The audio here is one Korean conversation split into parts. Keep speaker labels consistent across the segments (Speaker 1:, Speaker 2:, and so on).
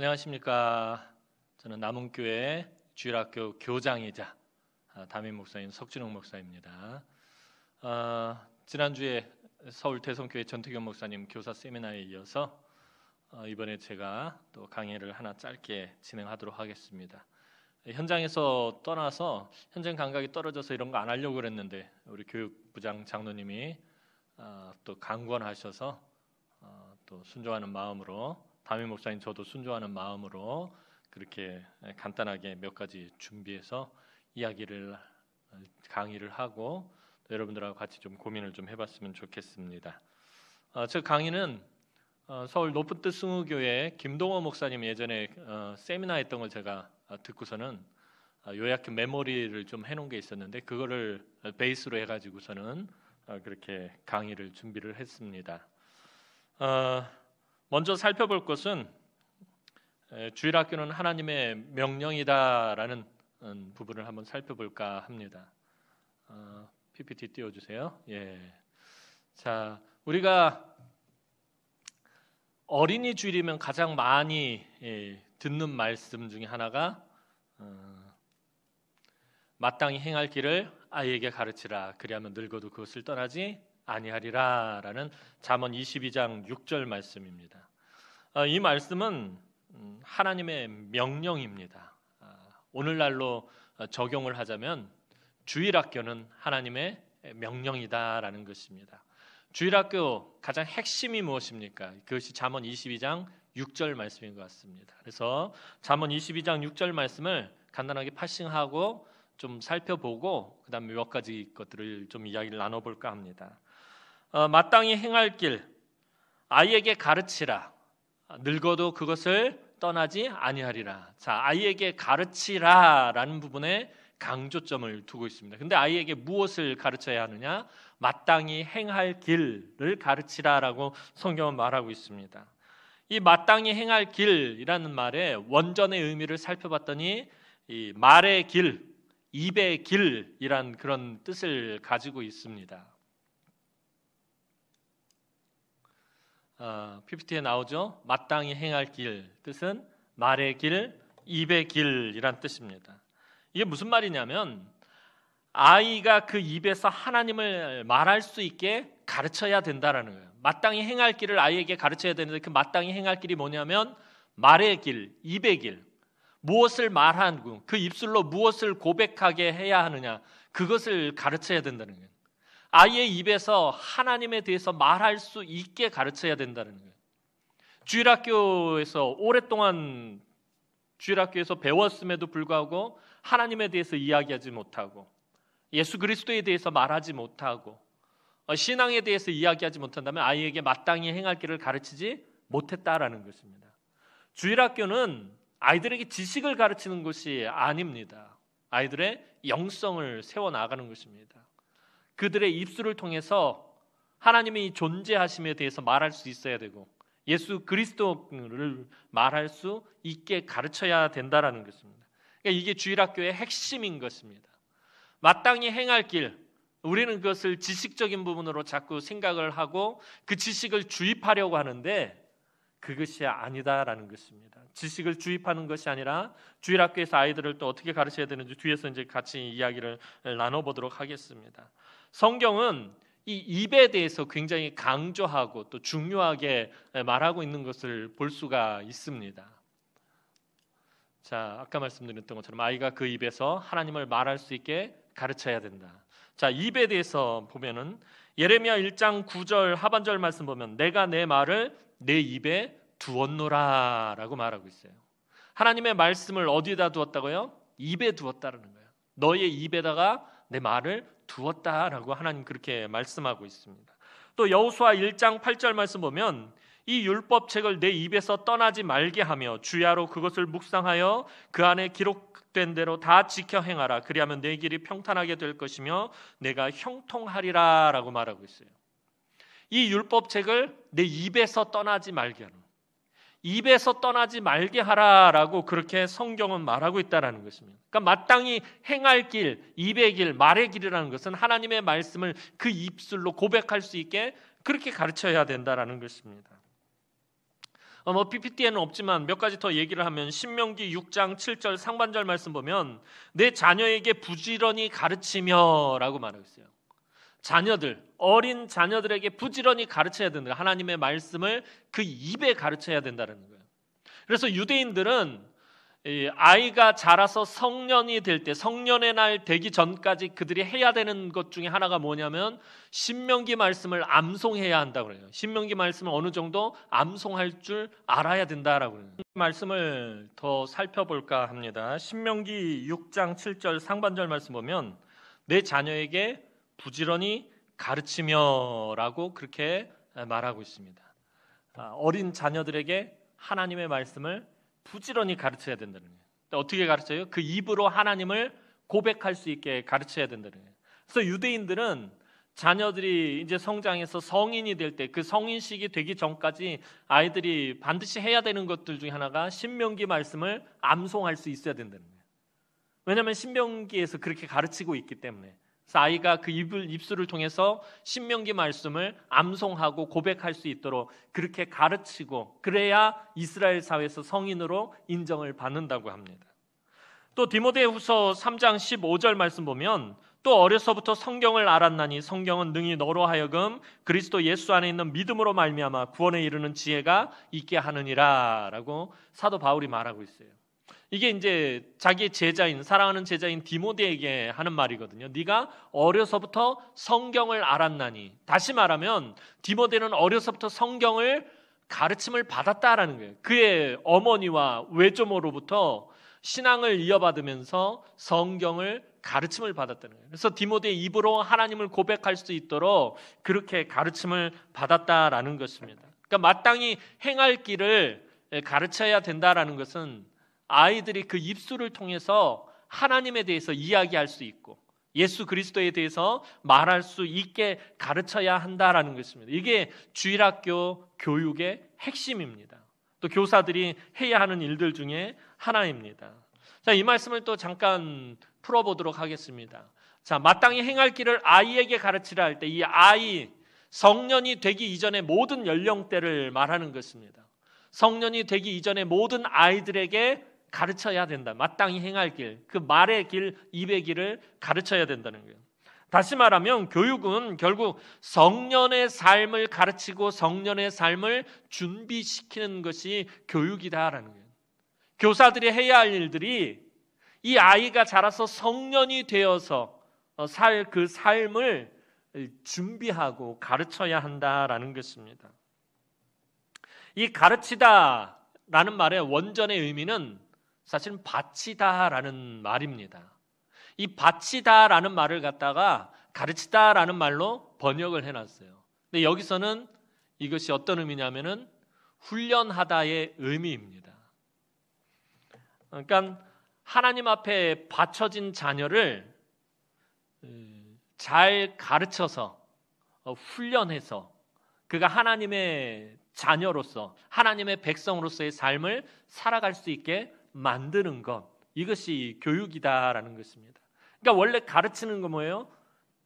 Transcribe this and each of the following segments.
Speaker 1: 안녕하십니까. 저는 남은교회 주일학교 교장이자 담임 목사인 석진홍 목사입니다. 지난주에 서울 대성교회 전태경 목사님 교사 세미나에 이어서 이번에 제가 또 강의를 하나 짧게 진행하도록 하겠습니다. 현장에서 떠나서 현장 감각이 떨어져서 이런 거 안 하려고 그랬는데 우리 교육부장 장로님이 또 강권하셔서 또 순종하는 마음으로, 담임 목사님 저도 순종하는 마음으로 그렇게 간단하게 몇 가지 준비해서 강의를 하고 여러분들하고 같이 좀 고민을 좀 해봤으면 좋겠습니다. 저 강의는 서울 높은 뜻 승우교회 김동호 목사님 예전에 세미나 했던 걸 제가 듣고서는 요약해 메모리를 좀 해놓은 게 있었는데 그거를 베이스로 해가지고서는 그렇게 강의를 준비를 했습니다. 먼저 살펴볼 것은 주일학교는 하나님의 명령이다라는 부분을 한번 살펴볼까 합니다. PPT 띄워주세요. 자, 우리가 어린이 주일이면 가장 많이 듣는 말씀 중에 하나가 마땅히 행할 길을 아이에게 가르치라. 그리하면 늙어도 그것을 떠나지 아니하리라 라는 잠언 22장 6절 말씀입니다. 이 말씀은 하나님의 명령입니다. 오늘날로 적용을 하자면 주일학교는 하나님의 명령이다라는 것입니다. 주일학교 가장 핵심이 무엇입니까? 그것이 잠언 22장 6절 말씀인 것 같습니다. 그래서 잠언 22장 6절 말씀을 간단하게 파싱하고 좀 살펴보고 그 다음에 몇 가지 것들을 좀 이야기를 나눠볼까 합니다. 마땅히 행할 길, 아이에게 가르치라. 늙어도 그것을 떠나지 아니하리라. 자, 아이에게 가르치라라는 부분에 강조점을 두고 있습니다. 근데 아이에게 무엇을 가르쳐야 하느냐? 마땅히 행할 길을 가르치라라고 성경은 말하고 있습니다. 이 마땅히 행할 길이라는 말의 원전의 의미를 살펴봤더니 이 말의 길, 입의 길이란 그런 뜻을 가지고 있습니다. PPT에 나오죠. 마땅히 행할 길 뜻은 말의 길, 입의 길이란 뜻입니다. 이게 무슨 말이냐면 아이가 그 입에서 하나님을 말할 수 있게 가르쳐야 된다라는 거예요. 마땅히 행할 길을 아이에게 가르쳐야 되는데 그 마땅히 행할 길이 뭐냐면 말의 길, 입의 길. 무엇을 말하고 그 입술로 무엇을 고백하게 해야 하느냐, 그것을 가르쳐야 된다는 거예요. 아이의 입에서 하나님에 대해서 말할 수 있게 가르쳐야 된다는 거예요. 주일학교에서 오랫동안 주일학교에서 배웠음에도 불구하고 하나님에 대해서 이야기하지 못하고 예수 그리스도에 대해서 말하지 못하고 신앙에 대해서 이야기하지 못한다면 아이에게 마땅히 행할 길을 가르치지 못했다라는 것입니다. 주일학교는 아이들에게 지식을 가르치는 것이 아닙니다. 아이들의 영성을 세워나가는 것입니다. 그들의 입술을 통해서 하나님이 존재하심에 대해서 말할 수 있어야 되고 예수 그리스도를 말할 수 있게 가르쳐야 된다라는 것입니다. 그러니까 이게 주일학교의 핵심인 것입니다. 마땅히 행할 길, 우리는 그것을 지식적인 부분으로 자꾸 생각을 하고 그 지식을 주입하려고 하는데 그것이 아니다라는 것입니다. 지식을 주입하는 것이 아니라 주일학교에서 아이들을 또 어떻게 가르쳐야 되는지 뒤에서 이제 같이 이야기를 나눠보도록 하겠습니다. 성경은 이 입에 대해서 굉장히 강조하고 또 중요하게 말하고 있는 것을 볼 수가 있습니다. 자, 아까 말씀드렸던 것처럼 아이가 그 입에서 하나님을 말할 수 있게 가르쳐야 된다. 자, 입에 대해서 보면은 예레미야 1장 9절 하반절 말씀 보면 내가 내 말을 내 입에 두었노라라고 말하고 있어요. 하나님의 말씀을 어디에다 두었다고요? 입에 두었다라는 거예요. 너의 입에다가 내 말을 두었다라고 하나님 그렇게 말씀하고 있습니다. 또 여호수아 1장 8절 말씀 보면 이 율법책을 내 입에서 떠나지 말게 하며 주야로 그것을 묵상하여 그 안에 기록된 대로 다 지켜 행하라. 그리하면 내 길이 평탄하게 될 것이며 내가 형통하리라 라고 말하고 있어요. 이 율법책을 내 입에서 떠나지 말게 하는, 입에서 떠나지 말게 하라라고 그렇게 성경은 말하고 있다라는 것입니다. 그러니까 마땅히 행할 길, 입의 길, 말의 길이라는 것은 하나님의 말씀을 그 입술로 고백할 수 있게 그렇게 가르쳐야 된다라는 것입니다. PPT에는 없지만 몇 가지 더 얘기를 하면 신명기 6장 7절 상반절 말씀 보면 내 자녀에게 부지런히 가르치며라고 말하고 있어요. 자녀들, 어린 자녀들에게 부지런히 가르쳐야 된다. 하나님의 말씀을 그 입에 가르쳐야 된다는 거예요. 그래서 유대인들은 아이가 자라서 성년이 될 때, 성년의 날 되기 전까지 그들이 해야 되는 것 중에 하나가 뭐냐면 신명기 말씀을 암송해야 한다고 그래요. 신명기 말씀을 어느 정도 암송할 줄 알아야 된다라고 그래요. 말씀을 더 살펴볼까 합니다. 신명기 6장 7절 상반절 말씀 보면 내 자녀에게 부지런히 가르치며라고 그렇게 말하고 있습니다. 어린 자녀들에게 하나님의 말씀을 부지런히 가르쳐야 된다는 거예요. 어떻게 가르쳐요? 그 입으로 하나님을 고백할 수 있게 가르쳐야 된다는 거예요. 그래서 유대인들은 자녀들이 이제 성장해서 성인이 될 때, 그 성인식이 되기 전까지 아이들이 반드시 해야 되는 것들 중에 하나가 신명기 말씀을 암송할 수 있어야 된다는 거예요. 왜냐하면 신명기에서 그렇게 가르치고 있기 때문에. 그래서 아이가 그 입술을 통해서 신명기 말씀을 암송하고 고백할 수 있도록 그렇게 가르치고, 그래야 이스라엘 사회에서 성인으로 인정을 받는다고 합니다. 또 디모데후서 3장 15절 말씀 보면 또 어려서부터 성경을 알았나니 성경은 능히 너로 하여금 그리스도 예수 안에 있는 믿음으로 말미암아 구원에 이르는 지혜가 있게 하느니라라고 사도 바울이 말하고 있어요. 이게 이제 자기의 제자인, 사랑하는 제자인 디모데에게 하는 말이거든요. 네가 어려서부터 성경을 알았나니. 다시 말하면 디모데는 어려서부터 성경을 가르침을 받았다라는 거예요. 그의 어머니와 외조모로부터 신앙을 이어받으면서 성경을 가르침을 받았다는 거예요. 그래서 디모데의 입으로 하나님을 고백할 수 있도록 그렇게 가르침을 받았다라는 것입니다. 그러니까 마땅히 행할 길을 가르쳐야 된다라는 것은 아이들이 그 입술을 통해서 하나님에 대해서 이야기할 수 있고 예수 그리스도에 대해서 말할 수 있게 가르쳐야 한다라는 것입니다. 이게 주일학교 교육의 핵심입니다. 또 교사들이 해야 하는 일들 중에 하나입니다. 자, 이 말씀을 또 잠깐 풀어보도록 하겠습니다. 자, 마땅히 행할 길을 아이에게 가르치라 할 때 이 아이, 성년이 되기 이전의 모든 연령대를 말하는 것입니다. 성년이 되기 이전의 모든 아이들에게 가르쳐야 된다. 마땅히 행할 길, 그 말의 길, 입의 길을 가르쳐야 된다는 거예요. 다시 말하면 교육은 결국 성년의 삶을 가르치고 성년의 삶을 준비시키는 것이 교육이다라는 거예요. 교사들이 해야 할 일들이 이 아이가 자라서 성년이 되어서 살 그 삶을 준비하고 가르쳐야 한다라는 것입니다. 이 가르치다라는 말의 원전의 의미는 사실은 바치다라는 말입니다. 이 바치다라는 말을 갖다가 가르치다라는 말로 번역을 해놨어요. 근데 여기서는 이것이 어떤 의미냐면은 훈련하다의 의미입니다. 그러니까 하나님 앞에 바쳐진 자녀를 잘 가르쳐서 훈련해서 그가 하나님의 자녀로서 하나님의 백성으로서의 삶을 살아갈 수 있게 만드는 것, 이것이 교육이다라는 것입니다. 그러니까 원래 가르치는 거 뭐예요?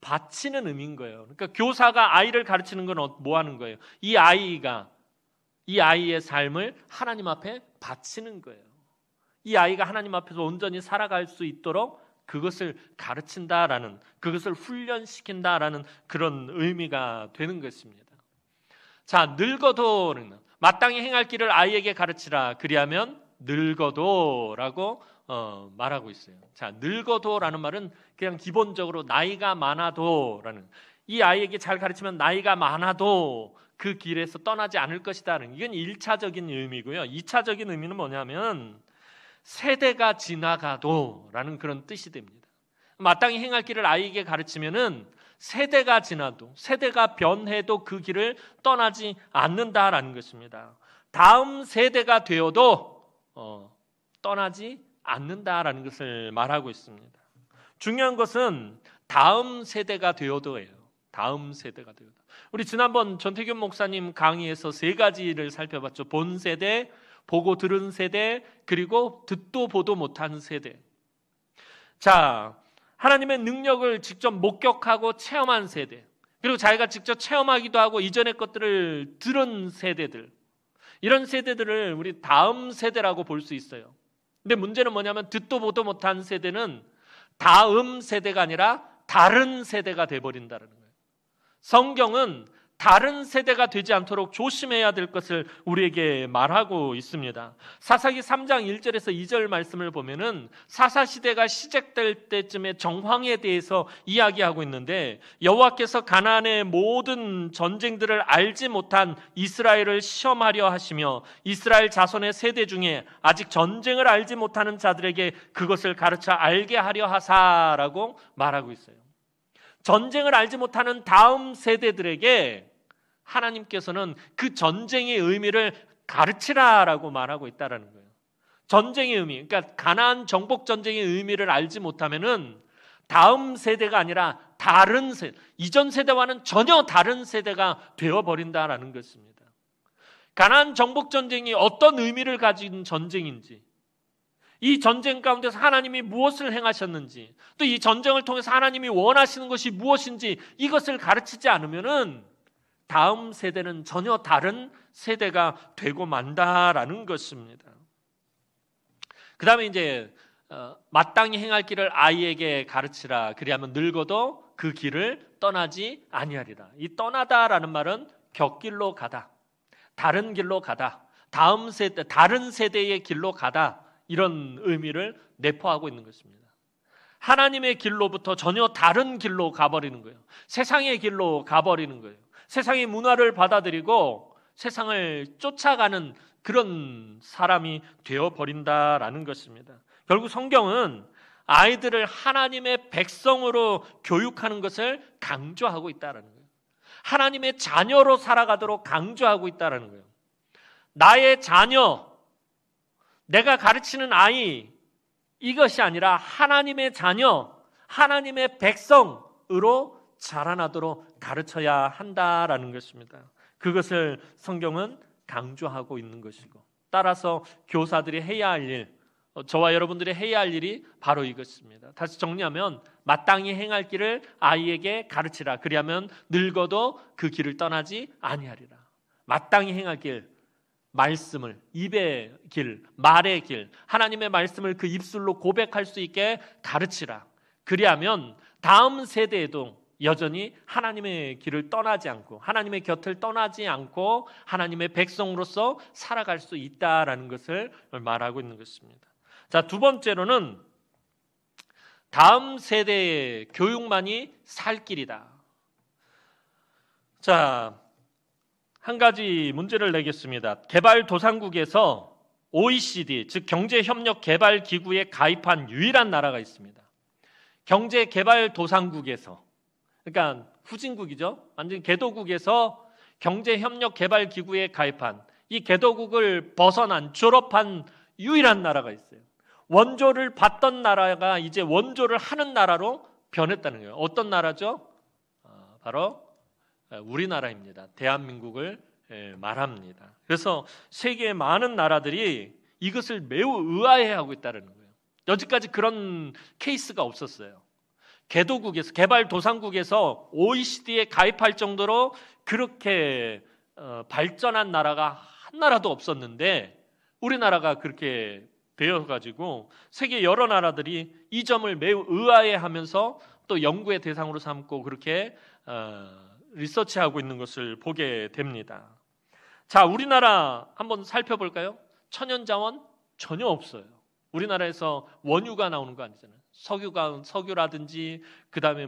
Speaker 1: 바치는 의미인 거예요. 그러니까 교사가 아이를 가르치는 건 뭐 하는 거예요? 이 아이의 삶을 하나님 앞에 바치는 거예요. 이 아이가 하나님 앞에서 온전히 살아갈 수 있도록 그것을 가르친다라는, 그것을 훈련시킨다라는 그런 의미가 되는 것입니다. 자, 늙어도는 마땅히 행할 길을 아이에게 가르치라. 그리하면 늙어도라고 말하고 있어요. 자, 늙어도라는 말은 그냥 기본적으로 나이가 많아도라는, 이 아이에게 잘 가르치면 나이가 많아도 그 길에서 떠나지 않을 것이다는, 이건 1차적인 의미고요. 2차적인 의미는 뭐냐면 세대가 지나가도라는 그런 뜻이 됩니다. 마땅히 행할 길을 아이에게 가르치면은 세대가 지나도, 세대가 변해도 그 길을 떠나지 않는다라는 것입니다. 다음 세대가 되어도 떠나지 않는다라는 것을 말하고 있습니다. 중요한 것은 다음 세대가 되어도예요. 다음 세대가 되어도. 우리 지난번 전태균 목사님 강의에서 3가지를 살펴봤죠. 본 세대, 보고 들은 세대, 그리고 듣도 보도 못한 세대. 자, 하나님의 능력을 직접 목격하고 체험한 세대, 그리고 자기가 직접 체험하기도 하고 이전의 것들을 들은 세대들, 이런 세대들을 우리 다음 세대라고 볼 수 있어요. 근데 문제는 뭐냐면 듣도 보도 못한 세대는 다음 세대가 아니라 다른 세대가 돼버린다는 거예요. 성경은 다른 세대가 되지 않도록 조심해야 될 것을 우리에게 말하고 있습니다. 사사기 3장 1절에서 2절 말씀을 보면은 사사시대가 시작될 때쯤에 정황에 대해서 이야기하고 있는데, 여호와께서 가나안의 모든 전쟁들을 알지 못한 이스라엘을 시험하려 하시며 이스라엘 자손의 세대 중에 아직 전쟁을 알지 못하는 자들에게 그것을 가르쳐 알게 하려 하사라고 말하고 있어요. 전쟁을 알지 못하는 다음 세대들에게 하나님께서는 그 전쟁의 의미를 가르치라라고 말하고 있다는 거예요. 전쟁의 의미, 그러니까 가나안 정복 전쟁의 의미를 알지 못하면은 다음 세대가 아니라 다른 세대, 이전 세대와는 전혀 다른 세대가 되어버린다라는 것입니다. 가나안 정복 전쟁이 어떤 의미를 가진 전쟁인지, 이 전쟁 가운데서 하나님이 무엇을 행하셨는지, 또 이 전쟁을 통해서 하나님이 원하시는 것이 무엇인지 이것을 가르치지 않으면은 다음 세대는 전혀 다른 세대가 되고 만다라는 것입니다. 그 다음에 이제 마땅히 행할 길을 아이에게 가르치라. 그리하면 늙어도 그 길을 떠나지 아니하리라. 이 떠나다라는 말은 곁길로 가다, 다른 길로 가다, 다음 세대, 다른 세대의 길로 가다, 이런 의미를 내포하고 있는 것입니다. 하나님의 길로부터 전혀 다른 길로 가버리는 거예요. 세상의 길로 가버리는 거예요. 세상의 문화를 받아들이고 세상을 쫓아가는 그런 사람이 되어버린다라는 것입니다. 결국 성경은 아이들을 하나님의 백성으로 교육하는 것을 강조하고 있다는 거예요. 하나님의 자녀로 살아가도록 강조하고 있다는 거예요. 나의 자녀, 내가 가르치는 아이, 이것이 아니라 하나님의 자녀, 하나님의 백성으로 자라나도록 가르쳐야 한다라는 것입니다. 그것을 성경은 강조하고 있는 것이고, 따라서 교사들이 해야 할 일, 저와 여러분들이 해야 할 일이 바로 이것입니다. 다시 정리하면 마땅히 행할 길을 아이에게 가르치라. 그리하면 늙어도 그 길을 떠나지 아니하리라. 마땅히 행할 길, 말씀을, 입의 길, 말의 길, 하나님의 말씀을 그 입술로 고백할 수 있게 가르치라. 그리하면 다음 세대에도 여전히 하나님의 길을 떠나지 않고 하나님의 곁을 떠나지 않고 하나님의 백성으로서 살아갈 수 있다라는 것을 말하고 있는 것입니다. 자, 두 번째로는 다음 세대의 교육만이 살 길이다. 자, 한 가지 문제를 내겠습니다. 개발도상국에서 OECD, 즉 경제협력개발기구에 가입한 유일한 나라가 있습니다. 경제개발도상국에서, 그러니까 후진국이죠. 완전 개도국에서 경제협력개발기구에 가입한, 이 개도국을 벗어난, 졸업한 유일한 나라가 있어요. 원조를 받던 나라가 이제 원조를 하는 나라로 변했다는 거예요. 어떤 나라죠? 바로 우리나라입니다. 대한민국을 말합니다. 그래서 세계의 많은 나라들이 이것을 매우 의아해하고 있다는 거예요. 여지까지 그런 케이스가 없었어요. 개도국에서, 개발도상국에서 OECD에 가입할 정도로 그렇게 발전한 나라가 한 나라도 없었는데 우리나라가 그렇게 되어가지고 세계 여러 나라들이 이 점을 매우 의아해하면서 또 연구의 대상으로 삼고 그렇게 리서치하고 있는 것을 보게 됩니다. 자, 우리나라 한번 살펴볼까요? 천연자원 전혀 없어요. 우리나라에서 원유가 나오는 거 아니잖아요. 석유라든지 그 다음에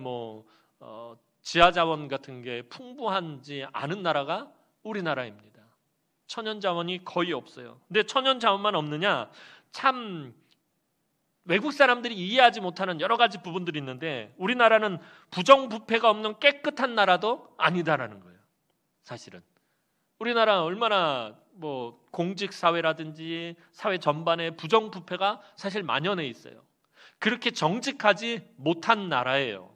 Speaker 1: 지하자원 같은 게 풍부한지 않은 나라가 우리나라입니다. 천연자원이 거의 없어요. 근데 천연자원만 없느냐? 참 외국 사람들이 이해하지 못하는 여러 가지 부분들이 있는데 우리나라는 부정부패가 없는 깨끗한 나라도 아니다라는 거예요. 사실은 우리나라 얼마나 공직사회라든지 사회 전반에 부정부패가 사실 만연해 있어요. 그렇게 정직하지 못한 나라예요.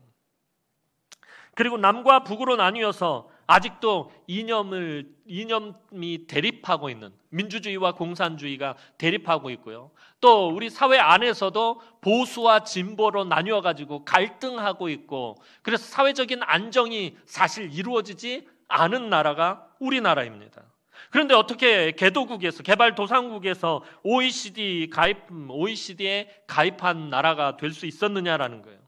Speaker 1: 그리고 남과 북으로 나뉘어서 아직도 이념이 대립하고 있는, 민주주의와 공산주의가 대립하고 있고요. 또 우리 사회 안에서도 보수와 진보로 나뉘어가지고 갈등하고 있고, 그래서 사회적인 안정이 사실 이루어지지 않은 나라가 우리나라입니다. 그런데 어떻게 개도국에서, 개발도상국에서 OECD에 가입한 나라가 될 수 있었느냐라는 거예요.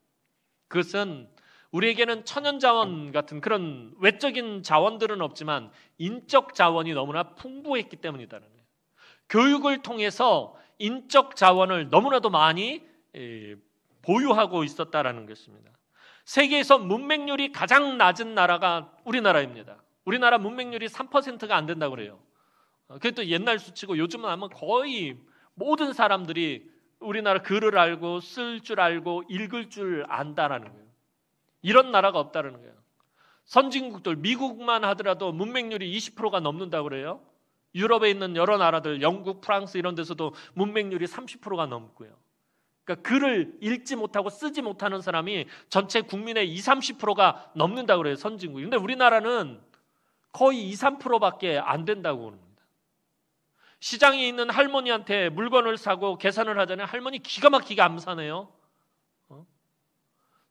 Speaker 1: 그것은 우리에게는 천연자원 같은 그런 외적인 자원들은 없지만 인적 자원이 너무나 풍부했기 때문이라는 거예요. 교육을 통해서 인적 자원을 너무나도 많이 보유하고 있었다라는 것입니다. 세계에서 문맹률이 가장 낮은 나라가 우리나라입니다. 우리나라 문맹률이 3%가 안 된다고 그래요. 그것도 옛날 수치고 요즘은 아마 거의 모든 사람들이 우리나라 글을 알고 쓸 줄 알고 읽을 줄 안다라는 거예요. 이런 나라가 없다는 거예요. 선진국들, 미국만 하더라도 문맹률이 20%가 넘는다고 그래요. 유럽에 있는 여러 나라들, 영국, 프랑스 이런 데서도 문맹률이 30%가 넘고요. 그러니까 글을 읽지 못하고 쓰지 못하는 사람이 전체 국민의 20, 30%가 넘는다고 그래요. 선진국. 근데 우리나라는 거의 2, 3%밖에 안 된다고 합니다. 시장에 있는 할머니한테 물건을 사고 계산을 하잖아요. 할머니 기가 막히게 안 사네요.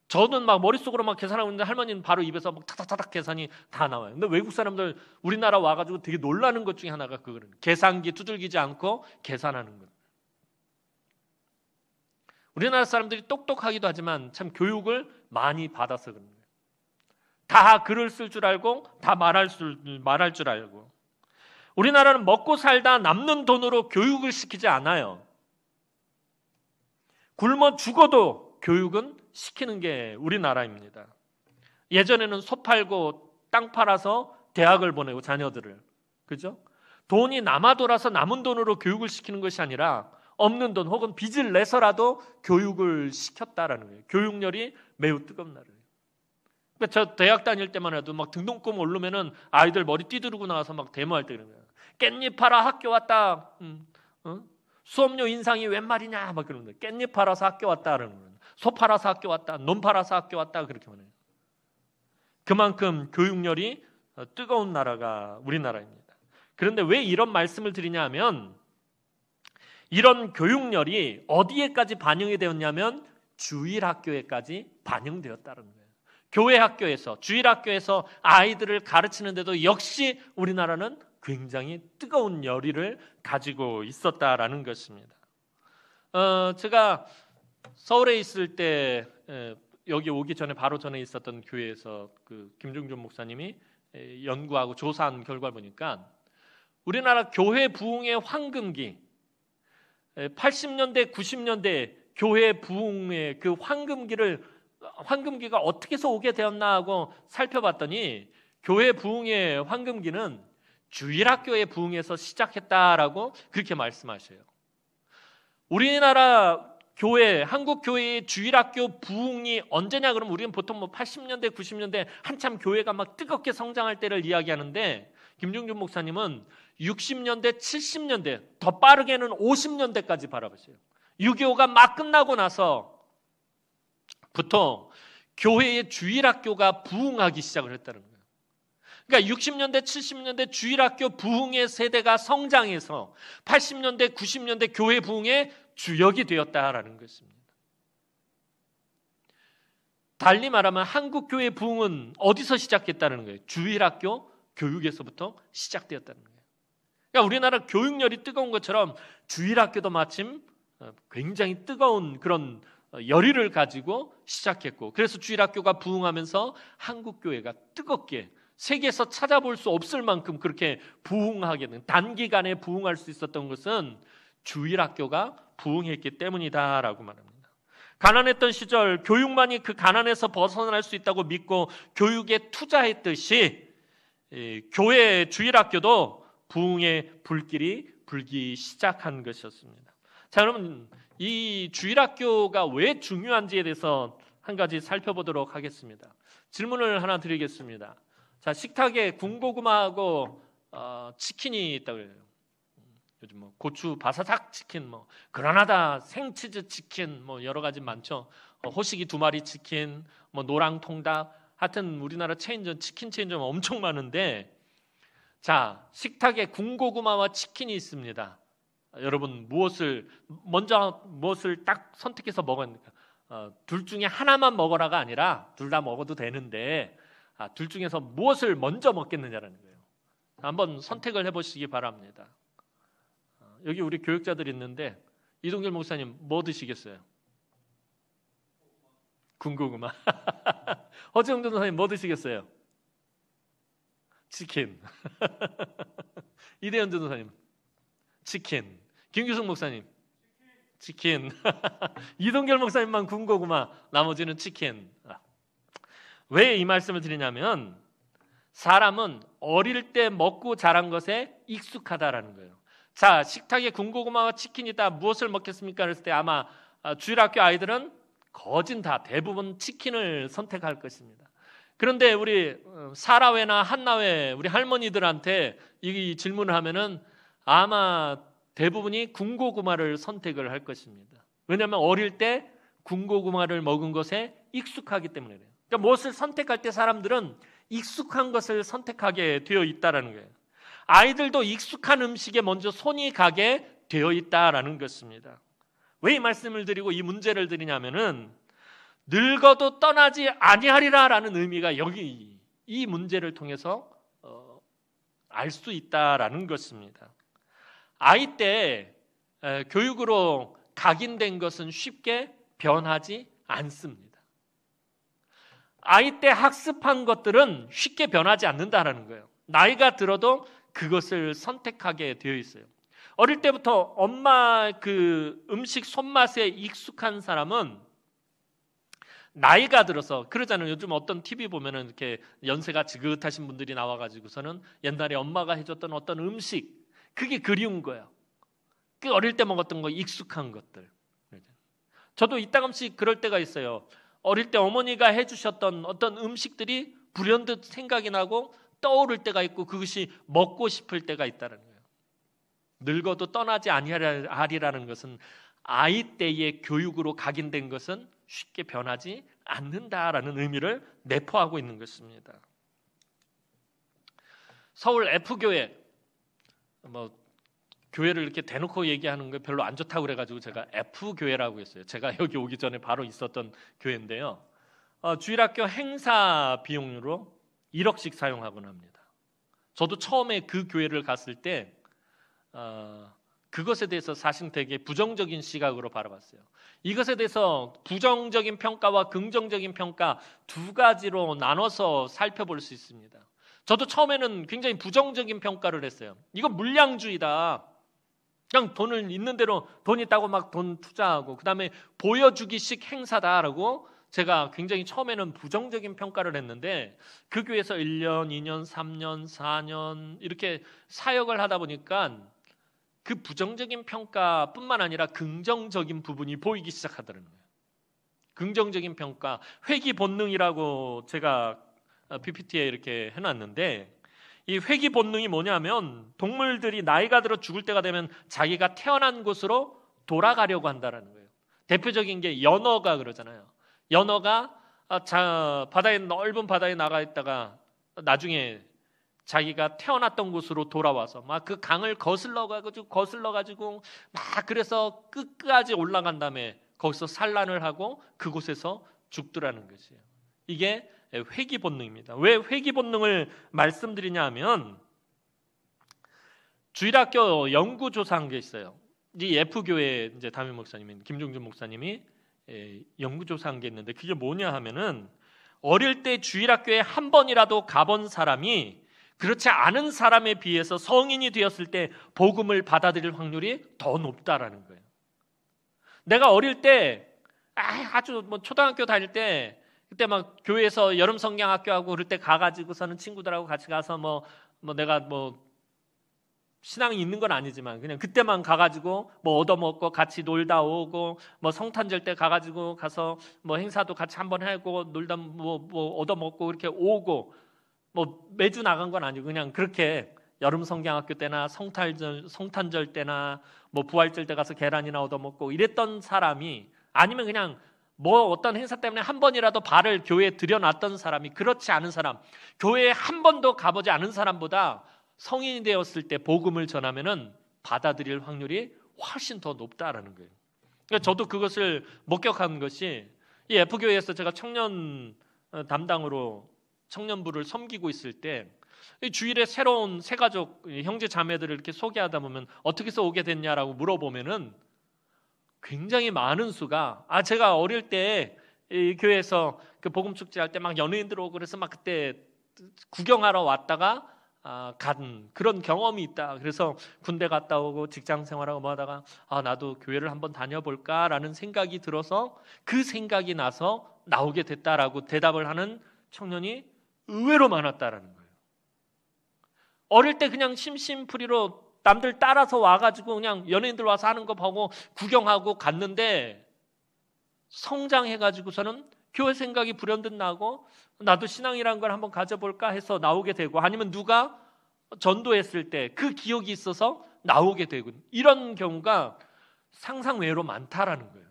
Speaker 1: 저는 막 머릿속으로 막 계산하고 있는데 할머니는 바로 입에서 막 타닥타닥 계산이 다 나와요. 근데 외국 사람들 우리나라 와가지고 되게 놀라는 것 중에 하나가 그거는 계산기 두들기지 않고 계산하는 것. 우리나라 사람들이 똑똑하기도 하지만 참 교육을 많이 받아서 그런 거예요. 다 글을 쓸 줄 알고 다 말할 줄 알고. 우리나라는 먹고 살다 남는 돈으로 교육을 시키지 않아요. 굶어 죽어도 교육은 시키는 게 우리나라입니다. 예전에는 소 팔고 땅 팔아서 대학을 보내고 자녀들을, 그죠? 돈이 남아 돌아서 남은 돈으로 교육을 시키는 것이 아니라 없는 돈 혹은 빚을 내서라도 교육을 시켰다라는 거예요. 교육열이 매우 뜨거운 나라예요. 그러니까 저 대학 다닐 때만 해도 막 등록금 오르면은 아이들 머리 띠두르고 나와서 막 데모할 때 그런 거예요. 깻잎 팔아 학교 왔다. 수업료 인상이 웬 말이냐 막 그러는 거예요. 깻잎 팔아서 학교 왔다라는 거예요. 소 팔아서 학교 왔다. 논 팔아서 학교 왔다. 그렇게 말해요. 그만큼 교육열이 뜨거운 나라가 우리나라입니다. 그런데 왜 이런 말씀을 드리냐 하면 이런 교육열이 어디에까지 반영이 되었냐면 주일학교에까지 반영되었다는 거예요. 교회 학교에서, 주일학교에서 아이들을 가르치는데도 역시 우리나라는 굉장히 뜨거운 열의를 가지고 있었다라는 것입니다. 제가 서울에 있을 때 여기 오기 전에 바로 전에 있었던 교회에서 그 김중준 목사님이 연구하고 조사한 결과를 보니까 우리나라 교회 부흥의 황금기 80년대 90년대 교회 부흥의 그 황금기가 어떻게 해서 오게 되었나 하고 살펴봤더니 교회 부흥의 황금기는 주일학교의 부흥에서 시작했다라고 그렇게 말씀하셔요. 우리나라 교회, 한국 교회의 주일학교 부흥이 언제냐 그러면 우리는 보통 뭐 80년대, 90년대 한참 교회가 막 뜨겁게 성장할 때를 이야기하는데 김중준 목사님은 60년대, 70년대, 더 빠르게는 50년대까지 바라보세요. 6.25가 막 끝나고 나서부터 교회의 주일학교가 부흥하기 시작을 했다는 거예요. 그러니까 60년대, 70년대 주일학교 부흥의 세대가 성장해서 80년대, 90년대 교회 부흥의 주역이 되었다라는 것입니다. 달리 말하면 한국 교회 부흥은 어디서 시작했다는 거예요? 주일학교 교육에서부터 시작되었다는 거예요. 그러니까 우리나라 교육열이 뜨거운 것처럼 주일학교도 마침 굉장히 뜨거운 그런 열의를 가지고 시작했고, 그래서 주일학교가 부흥하면서 한국 교회가 뜨겁게 세계에서 찾아볼 수 없을 만큼 그렇게 부흥하게 된, 단기간에 부흥할 수 있었던 것은 주일학교가 부흥했기 때문이다라고 말합니다. 가난했던 시절 교육만이 그 가난에서 벗어날 수 있다고 믿고 교육에 투자했듯이 교회 주일학교도 부흥의 불길이 불기 시작한 것이었습니다. 자, 그러면 이 주일학교가 왜 중요한지에 대해서 한 가지 살펴보도록 하겠습니다. 질문을 하나 드리겠습니다. 자, 식탁에 군고구마하고 치킨이 있다고 그래요. 요즘 뭐 고추 바사삭 치킨, 뭐 그라나다 생치즈 치킨, 뭐 여러 가지 많죠. 호식이 2마리 치킨, 뭐 노랑 통닭, 하여튼 우리나라 체인점 치킨 체인점 엄청 많은데, 자, 식탁에 군고구마와 치킨이 있습니다. 여러분 무엇을 딱 선택해서 먹어야 합니까? 둘 중에 하나만 먹어라가 아니라 둘 다 먹어도 되는데 둘 중에서 무엇을 먼저 먹겠느냐라는 거예요. 한번 선택을 해보시기 바랍니다. 여기 우리 교육자들 있는데 이동길 목사님 뭐 드시겠어요? 군고구마. 허지영 전도사님 뭐 드시겠어요? 치킨. 이대현 전도사님 치킨. 김규숙 목사님 치킨. 이동결 목사님만 군고구마, 나머지는 치킨. 왜 이 말씀을 드리냐면 사람은 어릴 때 먹고 자란 것에 익숙하다라는 거예요. 자, 식탁에 군고구마와 치킨이 있다. 무엇을 먹겠습니까? 그랬을 때 아마 주일학교 아이들은 거진 다 대부분 치킨을 선택할 것입니다. 그런데 우리 사라회나 한나회 우리 할머니들한테 이 질문을 하면은 아마 대부분이 군고구마를 선택을 할 것입니다. 왜냐하면 어릴 때 군고구마를 먹은 것에 익숙하기 때문에 그래요. 그러니까 무엇을 선택할 때 사람들은 익숙한 것을 선택하게 되어 있다라는 거예요. 아이들도 익숙한 음식에 먼저 손이 가게 되어 있다라는 것입니다. 왜 이 말씀을 드리고 이 문제를 드리냐면은 늙어도 떠나지 아니하리라라는 의미가 여기 이 문제를 통해서 알 수 있다라는 것입니다. 아이 때 교육으로 각인된 것은 쉽게 변하지 않습니다. 아이 때 학습한 것들은 쉽게 변하지 않는다라는 거예요. 나이가 들어도 그것을 선택하게 되어 있어요. 어릴 때부터 엄마 그 음식 손맛에 익숙한 사람은 나이가 들어서 그러잖아요. 요즘 어떤 TV 보면은 이렇게 연세가 지긋하신 분들이 나와가지고서는 옛날에 엄마가 해줬던 어떤 음식 그게 그리운 거예요. 그 어릴 때 먹었던 거 익숙한 것들. 저도 이따금씩 그럴 때가 있어요. 어릴 때 어머니가 해주셨던 어떤 음식들이 불현듯 생각이 나고 떠오를 때가 있고 그것이 먹고 싶을 때가 있다는 거예요. 늙어도 떠나지 아니하리라는 것은 아이 때의 교육으로 각인된 것은 쉽게 변하지 않는다라는 의미를 내포하고 있는 것입니다. 서울 F교회 교회를 이렇게 대놓고 얘기하는 거 별로 안 좋다고 그래가지고 제가 F교회라고 했어요. 제가 여기 오기 전에 바로 있었던 교회인데요. 주일학교 행사 비용으로 1억씩 사용하곤 합니다. 저도 처음에 그 교회를 갔을 때 그것에 대해서 사실 되게 부정적인 시각으로 바라봤어요. 이것에 대해서 부정적인 평가와 긍정적인 평가 두 가지로 나눠서 살펴볼 수 있습니다. 저도 처음에는 굉장히 부정적인 평가를 했어요. 이거 물량주의다. 그냥 돈을 있는 대로 돈 있다고 막 돈 투자하고 그다음에 보여주기식 행사다라고 제가 굉장히 처음에는 부정적인 평가를 했는데 그 교회에서 1년, 2년, 3년, 4년 이렇게 사역을 하다 보니까 그 부정적인 평가뿐만 아니라 긍정적인 부분이 보이기 시작하더라는 거예요. 긍정적인 평가, 회귀 본능이라고 제가 PPT에 이렇게 해놨는데 이 회귀 본능이 뭐냐면 동물들이 나이가 들어 죽을 때가 되면 자기가 태어난 곳으로 돌아가려고 한다는 거예요. 대표적인 게 연어가 그러잖아요. 연어가 바다에 넓은 바다에 나가 있다가 나중에 자기가 태어났던 곳으로 돌아와서 막 그 강을 거슬러 가지고 막 그래서 끝까지 올라간 다음에 거기서 산란을 하고 그곳에서 죽더라는 것이에요. 이게 회귀 본능입니다. 왜 회귀 본능을 말씀드리냐면 주일학교 연구조사한 게 있어요. 이 F교회 이제 담임 목사님인 김종준 목사님이 연구조사한 게 있는데 그게 뭐냐 하면은 어릴 때 주일학교에 한 번이라도 가본 사람이 그렇지 않은 사람에 비해서 성인이 되었을 때 복음을 받아들일 확률이 더 높다라는 거예요. 내가 어릴 때 아주 초등학교 다닐 때 그때 막 교회에서 여름 성경학교하고 그럴 때 가가지고서는 친구들하고 같이 가서 내가 신앙이 있는 건 아니지만 그냥 그때만 가가지고 얻어먹고 같이 놀다 오고 성탄절 때 가가지고 가서 행사도 같이 한번 하고 놀다 얻어먹고 이렇게 오고 매주 나간 건 아니고 그냥 그렇게 여름 성경학교 때나 성탄절 때나 부활절 때 가서 계란이나 얻어먹고 이랬던 사람이 아니면 그냥 어떤 행사 때문에 한 번이라도 발을 교회에 들여놨던 사람이 그렇지 않은 사람, 교회에 한 번도 가보지 않은 사람보다 성인이 되었을 때 복음을 전하면은 받아들일 확률이 훨씬 더 높다라는 거예요. 그러니까 저도 그것을 목격한 것이 이 F교회에서 제가 청년 담당으로 청년부를 섬기고 있을 때 주일에 새로운 새가족 형제 자매들을 이렇게 소개하다 보면 어떻게 해서 오게 됐냐라고 물어보면은 굉장히 많은 수가 제가 어릴 때 이 교회에서 그 복음 축제 할 때 막 연예인들 오고 그래서 막 그때 구경하러 왔다가 간 그런 경험이 있다. 그래서 군대 갔다 오고 직장 생활하고 뭐 하다가 나도 교회를 한번 다녀볼까라는 생각이 들어서 그 생각이 나서 나오게 됐다라고 대답을 하는 청년이 의외로 많았다라는 거예요. 어릴 때 그냥 심심풀이로 남들 따라서 와가지고 그냥 연예인들 와서 하는 거 보고 구경하고 갔는데 성장해가지고서는 교회 생각이 불현듯 나고 나도 신앙이란 걸 한번 가져볼까 해서 나오게 되고 아니면 누가 전도했을 때 그 기억이 있어서 나오게 되고 이런 경우가 상상 외로 많다라는 거예요.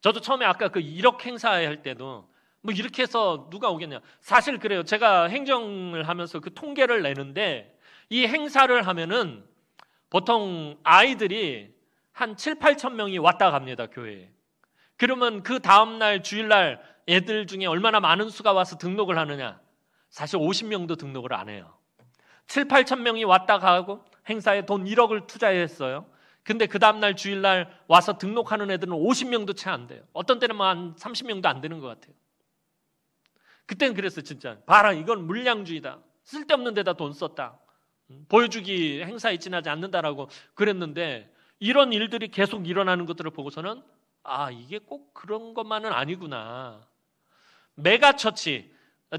Speaker 1: 저도 처음에 아까 그 1억 행사회 할 때도 뭐 이렇게 해서 누가 오겠냐. 사실 그래요. 제가 행정을 하면서 그 통계를 내는데 이 행사를 하면은 보통 아이들이 한 7, 8천 명이 왔다 갑니다, 교회에. 그러면 그 다음날 주일날 애들 중에 얼마나 많은 수가 와서 등록을 하느냐. 사실 50명도 등록을 안 해요. 7, 8천 명이 왔다 가고 행사에 돈 1억을 투자했어요. 근데 그 다음날 주일날 와서 등록하는 애들은 50명도 채 안 돼요. 어떤 때는 한 30명도 안 되는 것 같아요. 그때는 그랬어요, 진짜. 봐라, 이건 물량주의다. 쓸데없는 데다 돈 썼다. 보여주기 행사에 지나지 않는다라고 그랬는데 이런 일들이 계속 일어나는 것들을 보고서는 이게 꼭 그런 것만은 아니구나. 메가처치,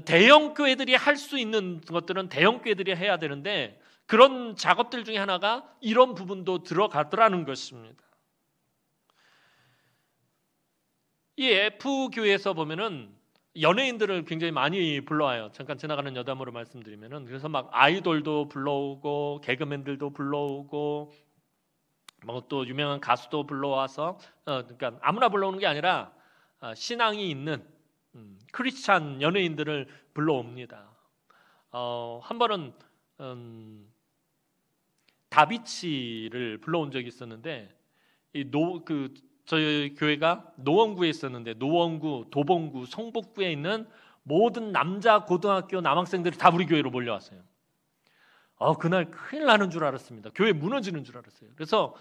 Speaker 1: 대형 교회들이 할 수 있는 것들은 대형 교회들이 해야 되는데 그런 작업들 중에 하나가 이런 부분도 들어가더라는 것입니다. 이 F교회에서 보면은 연예인들을 굉장히 많이 불러와요. 잠깐 지나가는 여담으로 말씀드리면은 그래서 막 아이돌도 불러오고 개그맨들도 불러오고 뭐 또 유명한 가수도 불러와서 그러니까 아무나 불러오는 게 아니라 신앙이 있는 크리스찬 연예인들을 불러옵니다. 한 번은 다비치를 불러온 적이 있었는데 저희 교회가 노원구에 있었는데 노원구, 도봉구, 성북구에 있는 모든 남자 고등학교 남학생들이 다 우리 교회로 몰려왔어요. 그날 큰일 나는 줄 알았습니다. 교회 무너지는 줄 알았어요. 그래서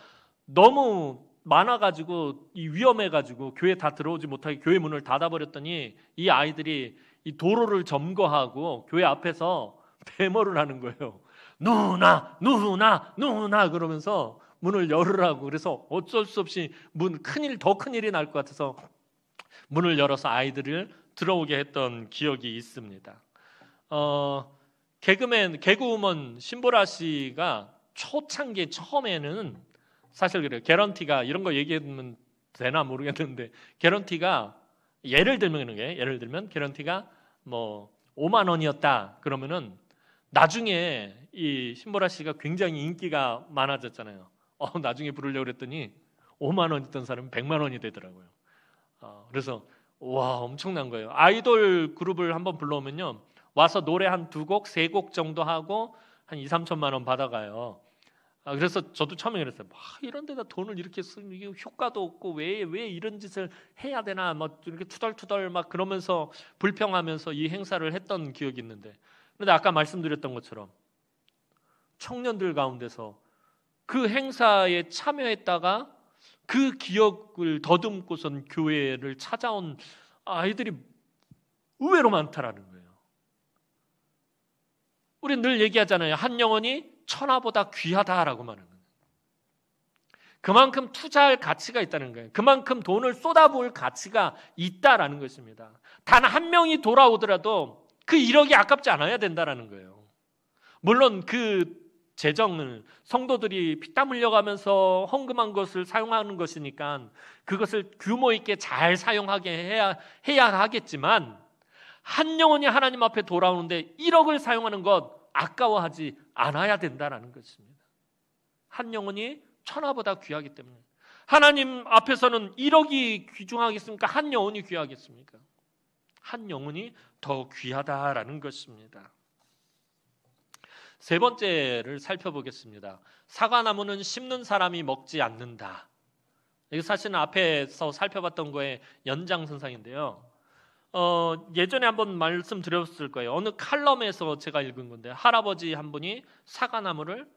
Speaker 1: 너무 많아가지고 위험해가지고 교회 다 들어오지 못하게 교회 문을 닫아버렸더니 이 아이들이 이 도로를 점거하고 교회 앞에서 데모를 하는 거예요. 누나 그러면서 문을 열으라고. 그래서 어쩔 수 없이 더 큰일이 날 것 같아서 문을 열어서 아이들을 들어오게 했던 기억이 있습니다. 개그우먼 신보라 씨가 초창기 처음에는 사실 그래요. 개런티가 이런 거 얘기하면 되나 모르겠는데 개런티가 예를 들면 개런티가 뭐 5만 원이었다 그러면은 나중에 이 신보라 씨가 굉장히 인기가 많아졌잖아요. 나중에 부르려고 그랬더니 5만 원 있던 사람은 100만 원이 되더라고요. 그래서 와 엄청난 거예요. 아이돌 그룹을 한번 불러오면요. 와서 노래 한 2곡, 3곡 정도 하고 한 2, 3천만 원 받아가요. 그래서 저도 처음에 그랬어요. 이런 데다 돈을 이렇게 쓰면 이게 효과도 없고 왜 이런 짓을 해야 되나 막 이렇게 투덜투덜 막 그러면서 불평하면서 이 행사를 했던 기억이 있는데 그런데 아까 말씀드렸던 것처럼 청년들 가운데서 그 행사에 참여했다가 그 기억을 더듬고선 교회를 찾아온 아이들이 의외로 많다라는 거예요. 우리 늘 얘기하잖아요. 한 영혼이 천하보다 귀하다라고 말하는 거예요. 그만큼 투자할 가치가 있다는 거예요. 그만큼 돈을 쏟아부을 가치가 있다라는 것입니다. 단 한 명이 돌아오더라도 그 1억이 아깝지 않아야 된다라는 거예요. 물론 그 재정을 성도들이 피땀 흘려가면서 헌금한 것을 사용하는 것이니까 그것을 규모 있게 잘 사용하게 해야 하겠지만 한 영혼이 하나님 앞에 돌아오는데 1억을 사용하는 것 아까워하지 않아야 된다는 것입니다. 한 영혼이 천하보다 귀하기 때문에 하나님 앞에서는 1억이 귀중하겠습니까? 한 영혼이 귀하겠습니까? 한 영혼이 더 귀하다라는 것입니다. 세 번째를 살펴보겠습니다. 사과나무는 심는 사람이 먹지 않는다. 이게 사실은 앞에서 살펴봤던 거의 연장선상인데요. 예전에 한번 말씀드렸을 거예요. 어느 칼럼에서 제가 읽은 건데 할아버지 한 분이 사과나무를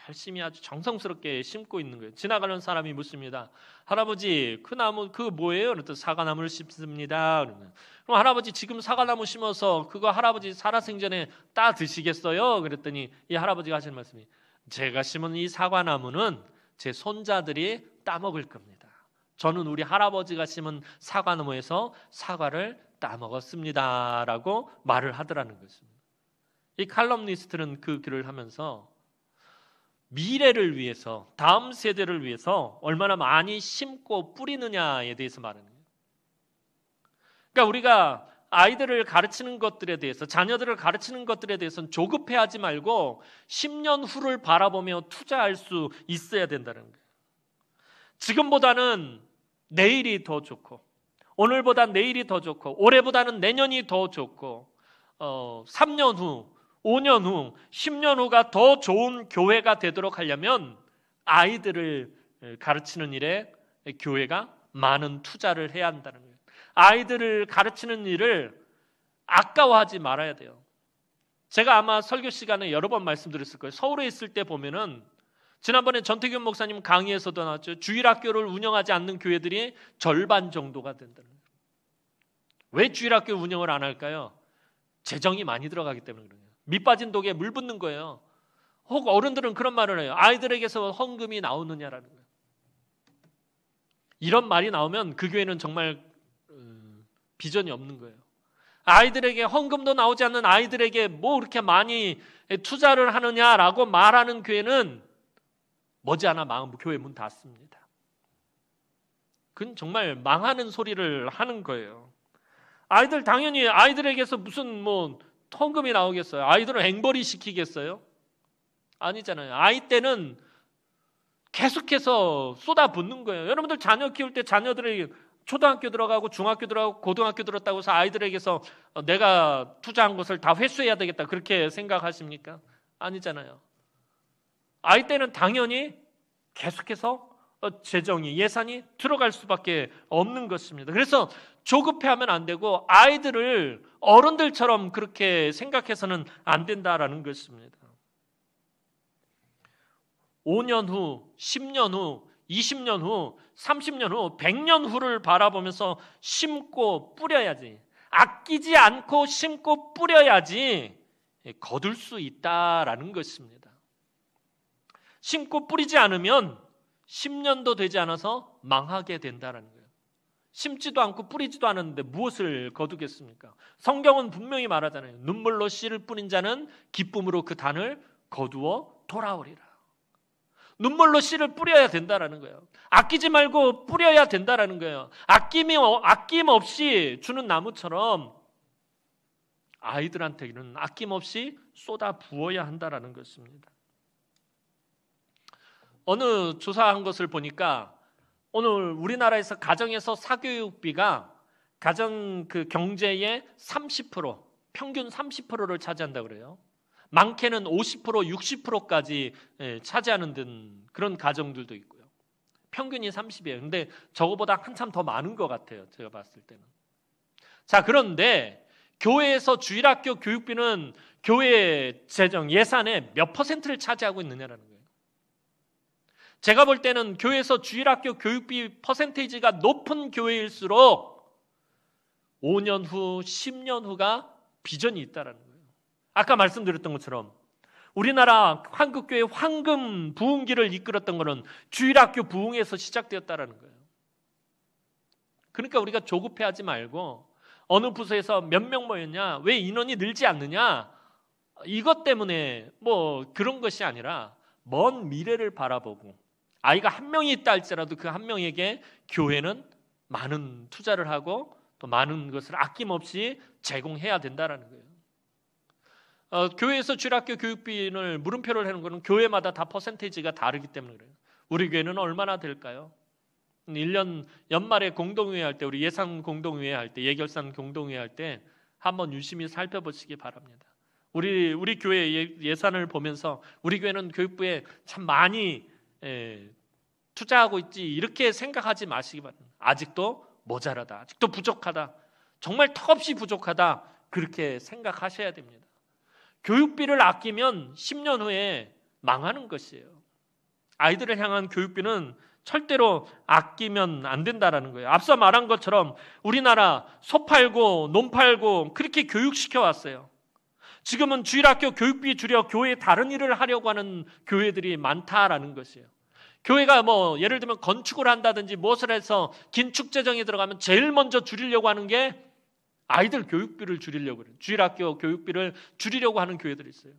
Speaker 1: 열심히 아주 정성스럽게 심고 있는 거예요. 지나가는 사람이 묻습니다. 할아버지, 그 나무 그 뭐예요? 그랬더니 사과나무를 심습니다. 그러면 그럼 할아버지 지금 사과나무 심어서 그거 할아버지 살아생전에 따 드시겠어요? 그랬더니 이 할아버지가 하시는 말씀이 제가 심은 이 사과나무는 제 손자들이 따먹을 겁니다. 저는 우리 할아버지가 심은 사과나무에서 사과를 따먹었습니다. 라고 말을 하더라는 것입니다. 이 칼럼니스트는 그 글을 하면서 미래를 위해서, 다음 세대를 위해서 얼마나 많이 심고 뿌리느냐에 대해서 말하는 거예요. 그러니까 우리가 아이들을 가르치는 것들에 대해서, 자녀들을 가르치는 것들에 대해서는 조급해하지 말고 10년 후를 바라보며 투자할 수 있어야 된다는 거예요. 지금보다는 내일이 더 좋고, 오늘보다 내일이 더 좋고, 올해보다는 내년이 더 좋고, 3년 후, 5년 후, 10년 후가 더 좋은 교회가 되도록 하려면 아이들을 가르치는 일에 교회가 많은 투자를 해야 한다는 거예요. 아이들을 가르치는 일을 아까워하지 말아야 돼요. 제가 아마 설교 시간에 여러 번 말씀드렸을 거예요. 서울에 있을 때 보면은 지난번에 전태균 목사님 강의에서도 나왔죠. 주일학교를 운영하지 않는 교회들이 절반 정도가 된다는 거예요. 왜 주일학교 운영을 안 할까요? 재정이 많이 들어가기 때문에 그래요. 밑 빠진 독에 물 붓는 거예요. 혹 어른들은 그런 말을 해요. 아이들에게서 헌금이 나오느냐라는 거예요. 이런 말이 나오면 그 교회는 정말 비전이 없는 거예요. 아이들에게 헌금도 나오지 않는 아이들에게 뭐 그렇게 많이 투자를 하느냐라고 말하는 교회는 머지않아 교회 문 닫습니다. 그건 정말 망하는 소리를 하는 거예요. 아이들 당연히 아이들에게서 무슨 헌금이 나오겠어요? 아이들은 앵벌이 시키겠어요? 아니잖아요. 아이 때는 계속해서 쏟아붓는 거예요. 여러분들 자녀 키울 때 자녀들에게 초등학교 들어가고 중학교 들어가고 고등학교 들었다고 해서 아이들에게서 내가 투자한 것을 다 회수해야 되겠다 그렇게 생각하십니까? 아니잖아요. 아이 때는 당연히 계속해서 재정이 예산이 들어갈 수밖에 없는 것입니다. 그래서 조급해하면 안 되고 아이들을 어른들처럼 그렇게 생각해서는 안 된다라는 것입니다. 5년 후, 10년 후, 20년 후, 30년 후, 100년 후를 바라보면서 심고 뿌려야지. 아끼지 않고 심고 뿌려야지 거둘 수 있다라는 것입니다. 심고 뿌리지 않으면 10년도 되지 않아서 망하게 된다는 거예요. 심지도 않고 뿌리지도 않았는데 무엇을 거두겠습니까? 성경은 분명히 말하잖아요. 눈물로 씨를 뿌린 자는 기쁨으로 그 단을 거두어 돌아오리라. 눈물로 씨를 뿌려야 된다라는 거예요. 아끼지 말고 뿌려야 된다라는 거예요. 아낌 없이 주는 나무처럼 아이들한테는 아낌없이 쏟아 부어야 한다라는 것입니다. 어느 조사한 것을 보니까 오늘 우리나라에서 가정에서 사교육비가 가정 경제의 30%, 평균 30%를 차지한다고 그래요. 많게는 50%, 60%까지 차지하는 그런 가정들도 있고요. 평균이 30이에요. 근데 저거보다 한참 더 많은 것 같아요. 제가 봤을 때는. 자, 그런데 교회에서 주일학교 교육비는 교회 재정 예산의 몇 퍼센트를 차지하고 있느냐라는 거예요. 제가 볼 때는 교회에서 주일학교 교육비 퍼센테이지가 높은 교회일수록 5년 후, 10년 후가 비전이 있다라는 거예요. 아까 말씀드렸던 것처럼 우리나라 한국교회 황금 부흥기를 이끌었던 것은 주일학교 부흥에서 시작되었다라는 거예요. 그러니까 우리가 조급해하지 말고 어느 부서에서 몇 명 모였냐, 왜 인원이 늘지 않느냐, 이것 때문에 그런 것이 아니라 먼 미래를 바라보고 아이가 한 명이 있다 할지라도 그 한 명에게 교회는 많은 투자를 하고 또 많은 것을 아낌없이 제공해야 된다라는 거예요. 교회에서 주일학교 교육비를 물음표를 하는 것은 교회마다 다 퍼센테이지가 다르기 때문에 그래요. 우리 교회는 얼마나 될까요? 1년 연말에 공동회의 할 때, 우리 예산 공동회의 할 때, 예결산 공동회의 할 때 한번 유심히 살펴보시기 바랍니다. 우리 교회 예산을 보면서 우리 교회는 교육부에 참 많이 투자하고 있지 이렇게 생각하지 마시기 바랍니다. 아직도 모자라다, 아직도 부족하다. 정말 턱없이 부족하다 그렇게 생각하셔야 됩니다. 교육비를 아끼면 10년 후에 망하는 것이에요. 아이들을 향한 교육비는 절대로 아끼면 안 된다라는 거예요. 앞서 말한 것처럼 우리나라 소 팔고 논 팔고 그렇게 교육시켜 왔어요. 지금은 주일학교 교육비 줄여 교회에 다른 일을 하려고 하는 교회들이 많다라는 것이에요. 교회가 예를 들면 건축을 한다든지 무엇을 해서 긴축 재정이 들어가면 제일 먼저 줄이려고 하는 게 아이들 교육비를 줄이려고 그래요. 주일학교 교육비를 줄이려고 하는 교회들이 있어요.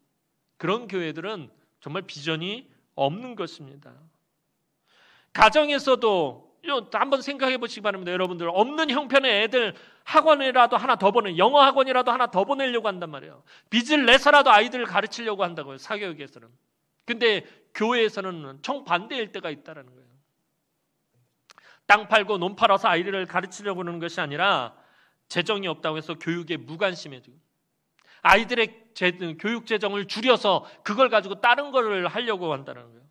Speaker 1: 그런 교회들은 정말 비전이 없는 것입니다. 가정에서도 한번 생각해 보시기 바랍니다. 여러분들 없는 형편의 애들 학원이라도 하나 더 보내, 영어 학원이라도 하나 더 보내려고 한단 말이에요. 빚을 내서라도 아이들을 가르치려고 한다고요. 사교육에서는. 근데 교회에서는 정반대일 때가 있다는 거예요. 땅 팔고 논 팔아서 아이들을 가르치려고 하는 것이 아니라 재정이 없다고 해서 교육에 무관심해지고 아이들의 교육 재정을 줄여서 그걸 가지고 다른 거를 하려고 한다는 거예요.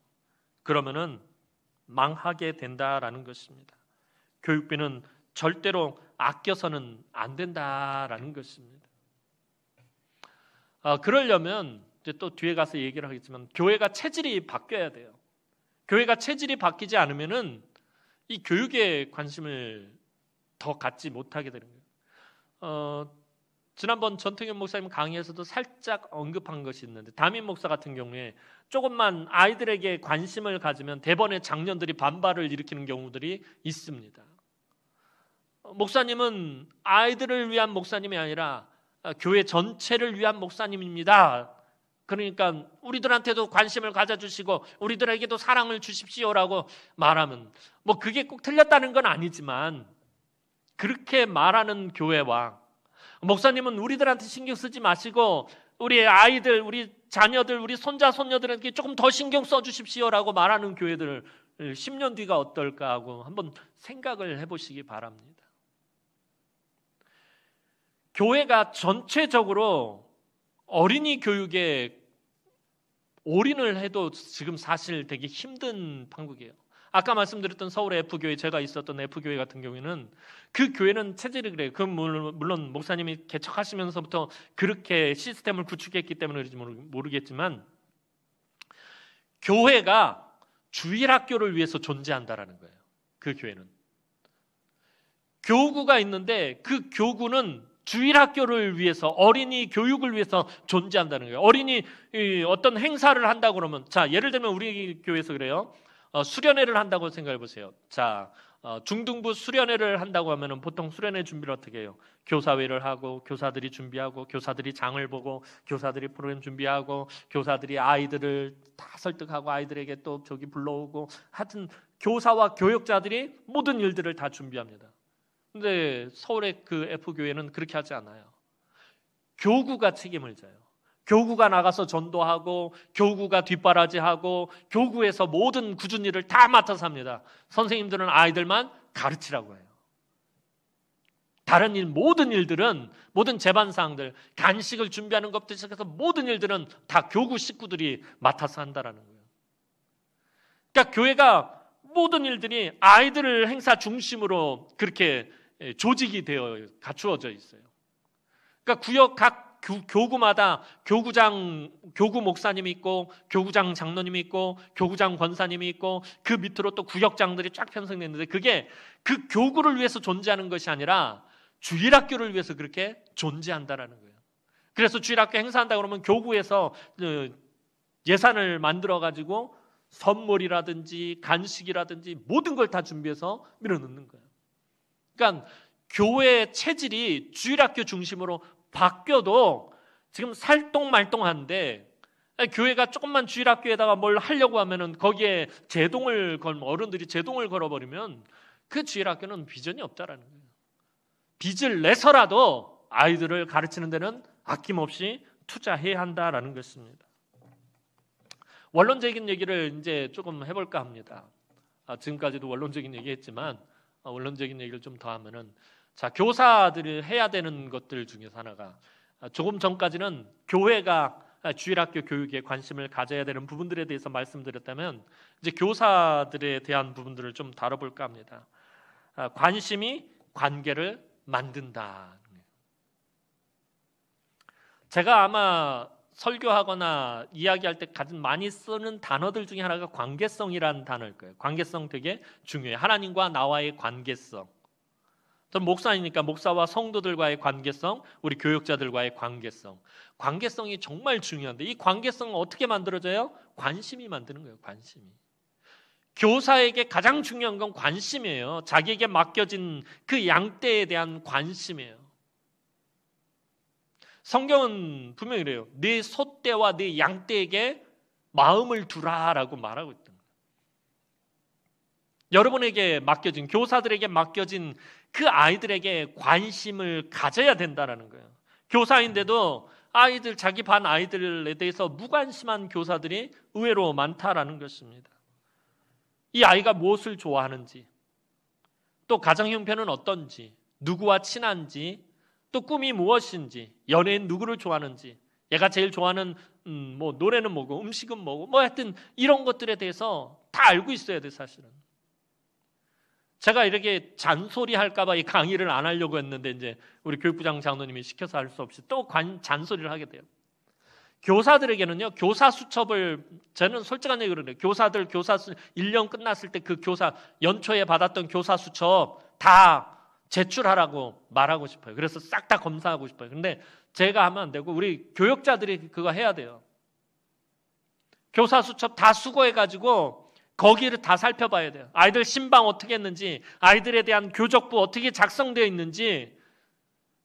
Speaker 1: 그러면은 망하게 된다라는 것입니다. 교육비는 절대로 아껴서는 안 된다라는 것입니다. 그러려면 이제 또 뒤에 가서 얘기를 하겠지만 교회가 체질이 바뀌어야 돼요. 교회가 체질이 바뀌지 않으면은 이 교육에 관심을 더 갖지 못하게 되는 거예요. 지난번 전통현 목사님 강의에서도 살짝 언급한 것이 있는데 담임 목사 같은 경우에 조금만 아이들에게 관심을 가지면 대번에 장년들이 반발을 일으키는 경우들이 있습니다. 목사님은 아이들을 위한 목사님이 아니라 교회 전체를 위한 목사님입니다. 그러니까 우리들한테도 관심을 가져주시고 우리들에게도 사랑을 주십시오라고 말하면 그게 꼭 틀렸다는 건 아니지만 그렇게 말하는 교회와 목사님은 우리들한테 신경 쓰지 마시고 우리 아이들, 우리 자녀들, 우리 손자, 손녀들에게 조금 더 신경 써주십시오라고 말하는 교회들 10년 뒤가 어떨까 하고 한번 생각을 해보시기 바랍니다. 교회가 전체적으로 어린이 교육에 올인을 해도 지금 사실 되게 힘든 판국이에요. 아까 말씀드렸던 서울의 F교회, 제가 있었던 F교회 같은 경우에는 그 교회는 체질이 그래요. 물론 목사님이 개척하시면서부터 그렇게 시스템을 구축했기 때문에 그런지 모르겠지만 교회가 주일학교를 위해서 존재한다라는 거예요. 그 교회는. 교구가 있는데 그 교구는 주일학교를 위해서 어린이 교육을 위해서 존재한다는 거예요. 어린이 어떤 행사를 한다고 그러면 예를 들면 우리 교회에서 그래요. 수련회를 한다고 생각해 보세요. 중등부 수련회를 한다고 하면은 보통 수련회 준비를 어떻게 해요? 교사회를 하고 교사들이 준비하고 교사들이 장을 보고 교사들이 프로그램 준비하고 교사들이 아이들을 다 설득하고 아이들에게 또 불러오고 하여튼 교사와 교육자들이 모든 일들을 다 준비합니다. 근데 서울의 그 F교회는 그렇게 하지 않아요. 교구가 책임을 져요. 교구가 나가서 전도하고 교구가 뒷바라지하고 교구에서 모든 굳은 일을 다 맡아서 합니다. 선생님들은 아이들만 가르치라고 해요. 다른 모든 일들은 모든 제반사항들, 간식을 준비하는 것부터 시작해서 모든 일들은 다 교구 식구들이 맡아서 한다라는 거예요. 그러니까 교회가 모든 일들이 아이들을 행사 중심으로 그렇게 조직이 되어 갖추어져 있어요. 그러니까 각 교구마다 교구 목사님이 있고 교구장 장로님이 있고 교구장 권사님이 있고 그 밑으로 또 구역장들이 쫙 편성되어 있는데 그게 그 교구를 위해서 존재하는 것이 아니라 주일학교를 위해서 그렇게 존재한다라는 거예요. 그래서 주일학교 행사한다 그러면 교구에서 예산을 만들어 가지고 선물이라든지 간식이라든지 모든 걸 다 준비해서 밀어넣는 거예요. 그러니까 교회의 체질이 주일학교 중심으로 바뀌어도 지금 살똥말똥한데 교회가 조금만 주일학교에다가 뭘 하려고 하면은 거기에 어른들이 제동을 걸어버리면 그 주일학교는 비전이 없다라는 거예요. 빚을 내서라도 아이들을 가르치는 데는 아낌없이 투자해야 한다라는 것입니다. 원론적인 얘기를 이제 조금 해볼까 합니다. 지금까지도 원론적인 얘기했지만 원론적인 얘기를 좀 더 하면은 교사들이 해야 되는 것들 중에서 하나가 조금 전까지는 교회가 주일학교 교육에 관심을 가져야 되는 부분들에 대해서 말씀드렸다면 이제 교사들에 대한 부분들을 좀 다뤄볼까 합니다. 관심이 관계를 만든다는 제가 아마 설교하거나 이야기할 때 가장 많이 쓰는 단어들 중에 하나가 관계성이라는 단어일 거예요. 관계성 되게 중요해요. 하나님과 나와의 관계성. 저는 목사니까 목사와 성도들과의 관계성, 우리 교육자들과의 관계성. 관계성이 정말 중요한데 이 관계성은 어떻게 만들어져요? 관심이 만드는 거예요. 관심이. 교사에게 가장 중요한 건 관심이에요. 자기에게 맡겨진 그 양떼에 대한 관심이에요. 성경은 분명히 이래요. 네 소떼와 네 양떼에게 마음을 두라라고 말하고 있다. 여러분에게 맡겨진, 교사들에게 맡겨진 그 아이들에게 관심을 가져야 된다는 거예요. 교사인데도 아이들, 자기 반 아이들에 대해서 무관심한 교사들이 의외로 많다라는 것입니다. 이 아이가 무엇을 좋아하는지, 또 가정 형편은 어떤지, 누구와 친한지, 또 꿈이 무엇인지, 연예인 누구를 좋아하는지, 얘가 제일 좋아하는 뭐 노래는 뭐고, 음식은 뭐고, 뭐 하여튼 이런 것들에 대해서 다 알고 있어야 돼 사실은. 제가 이렇게 잔소리 할까봐 이 강의를 안 하려고 했는데 이제 우리 교육부장 장로님이 시켜서 할 수 없이 또 잔소리를 하게 돼요. 교사들에게는요, 교사 수첩을, 저는 솔직한 얘기 그러네요. 교사들 교사 1년 끝났을 때 그 교사 연초에 받았던 교사 수첩 다 제출하라고 말하고 싶어요. 그래서 싹 다 검사하고 싶어요. 근데 제가 하면 안 되고 우리 교육자들이 그거 해야 돼요. 교사 수첩 다 수거해가지고 거기를 다 살펴봐야 돼요. 아이들 신방 어떻게 했는지, 아이들에 대한 교적부 어떻게 작성되어 있는지,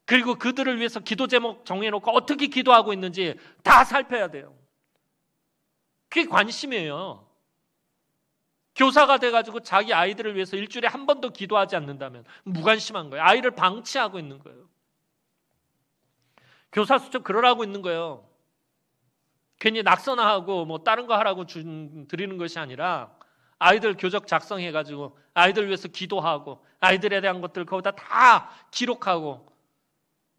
Speaker 1: 그리고 그들을 위해서 기도 제목 정해놓고 어떻게 기도하고 있는지 다 살펴야 돼요. 그게 관심이에요. 교사가 돼가지고 자기 아이들을 위해서 일주일에 한 번도 기도하지 않는다면 무관심한 거예요. 아이를 방치하고 있는 거예요. 교사 수첩 그러라고 있는 거예요. 괜히 낙서나하고 뭐 다른 거 하라고 드리는 것이 아니라 아이들 교적 작성해가지고 아이들 위해서 기도하고 아이들에 대한 것들 거기다 다 기록하고,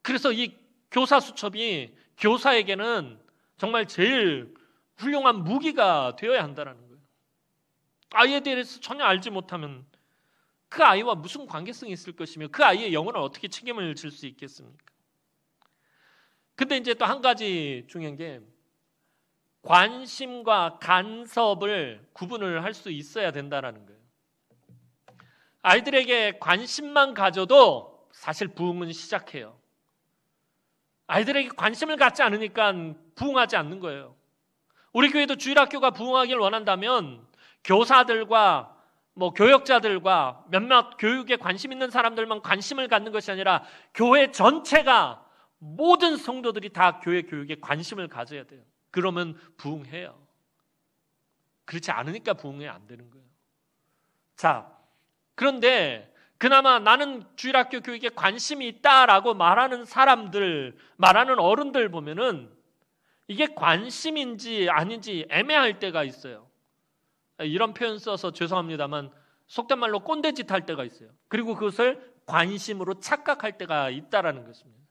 Speaker 1: 그래서 이 교사 수첩이 교사에게는 정말 제일 훌륭한 무기가 되어야 한다는 거예요. 아이에 대해서 전혀 알지 못하면 그 아이와 무슨 관계성이 있을 것이며 그 아이의 영혼을 어떻게 책임을 질 수 있겠습니까? 근데 이제 또 한 가지 중요한 게 관심과 간섭을 구분을 할 수 있어야 된다는 거예요. 아이들에게 관심만 가져도 사실 부흥은 시작해요. 아이들에게 관심을 갖지 않으니까 부흥하지 않는 거예요. 우리 교회도 주일학교가 부흥하기를 원한다면 교사들과 뭐 교역자들과 몇몇 교육에 관심 있는 사람들만 관심을 갖는 것이 아니라 교회 전체가, 모든 성도들이 다 교회 교육에 관심을 가져야 돼요. 그러면 부흥해요. 그렇지 않으니까 부흥이 안 되는 거예요. 자, 그런데 그나마 나는 주일학교 교육에 관심이 있다라고 말하는 사람들, 말하는 어른들 보면은 이게 관심인지 아닌지 애매할 때가 있어요. 이런 표현 써서 죄송합니다만 속된 말로 꼰대짓 할 때가 있어요. 그리고 그것을 관심으로 착각할 때가 있다라는 것입니다.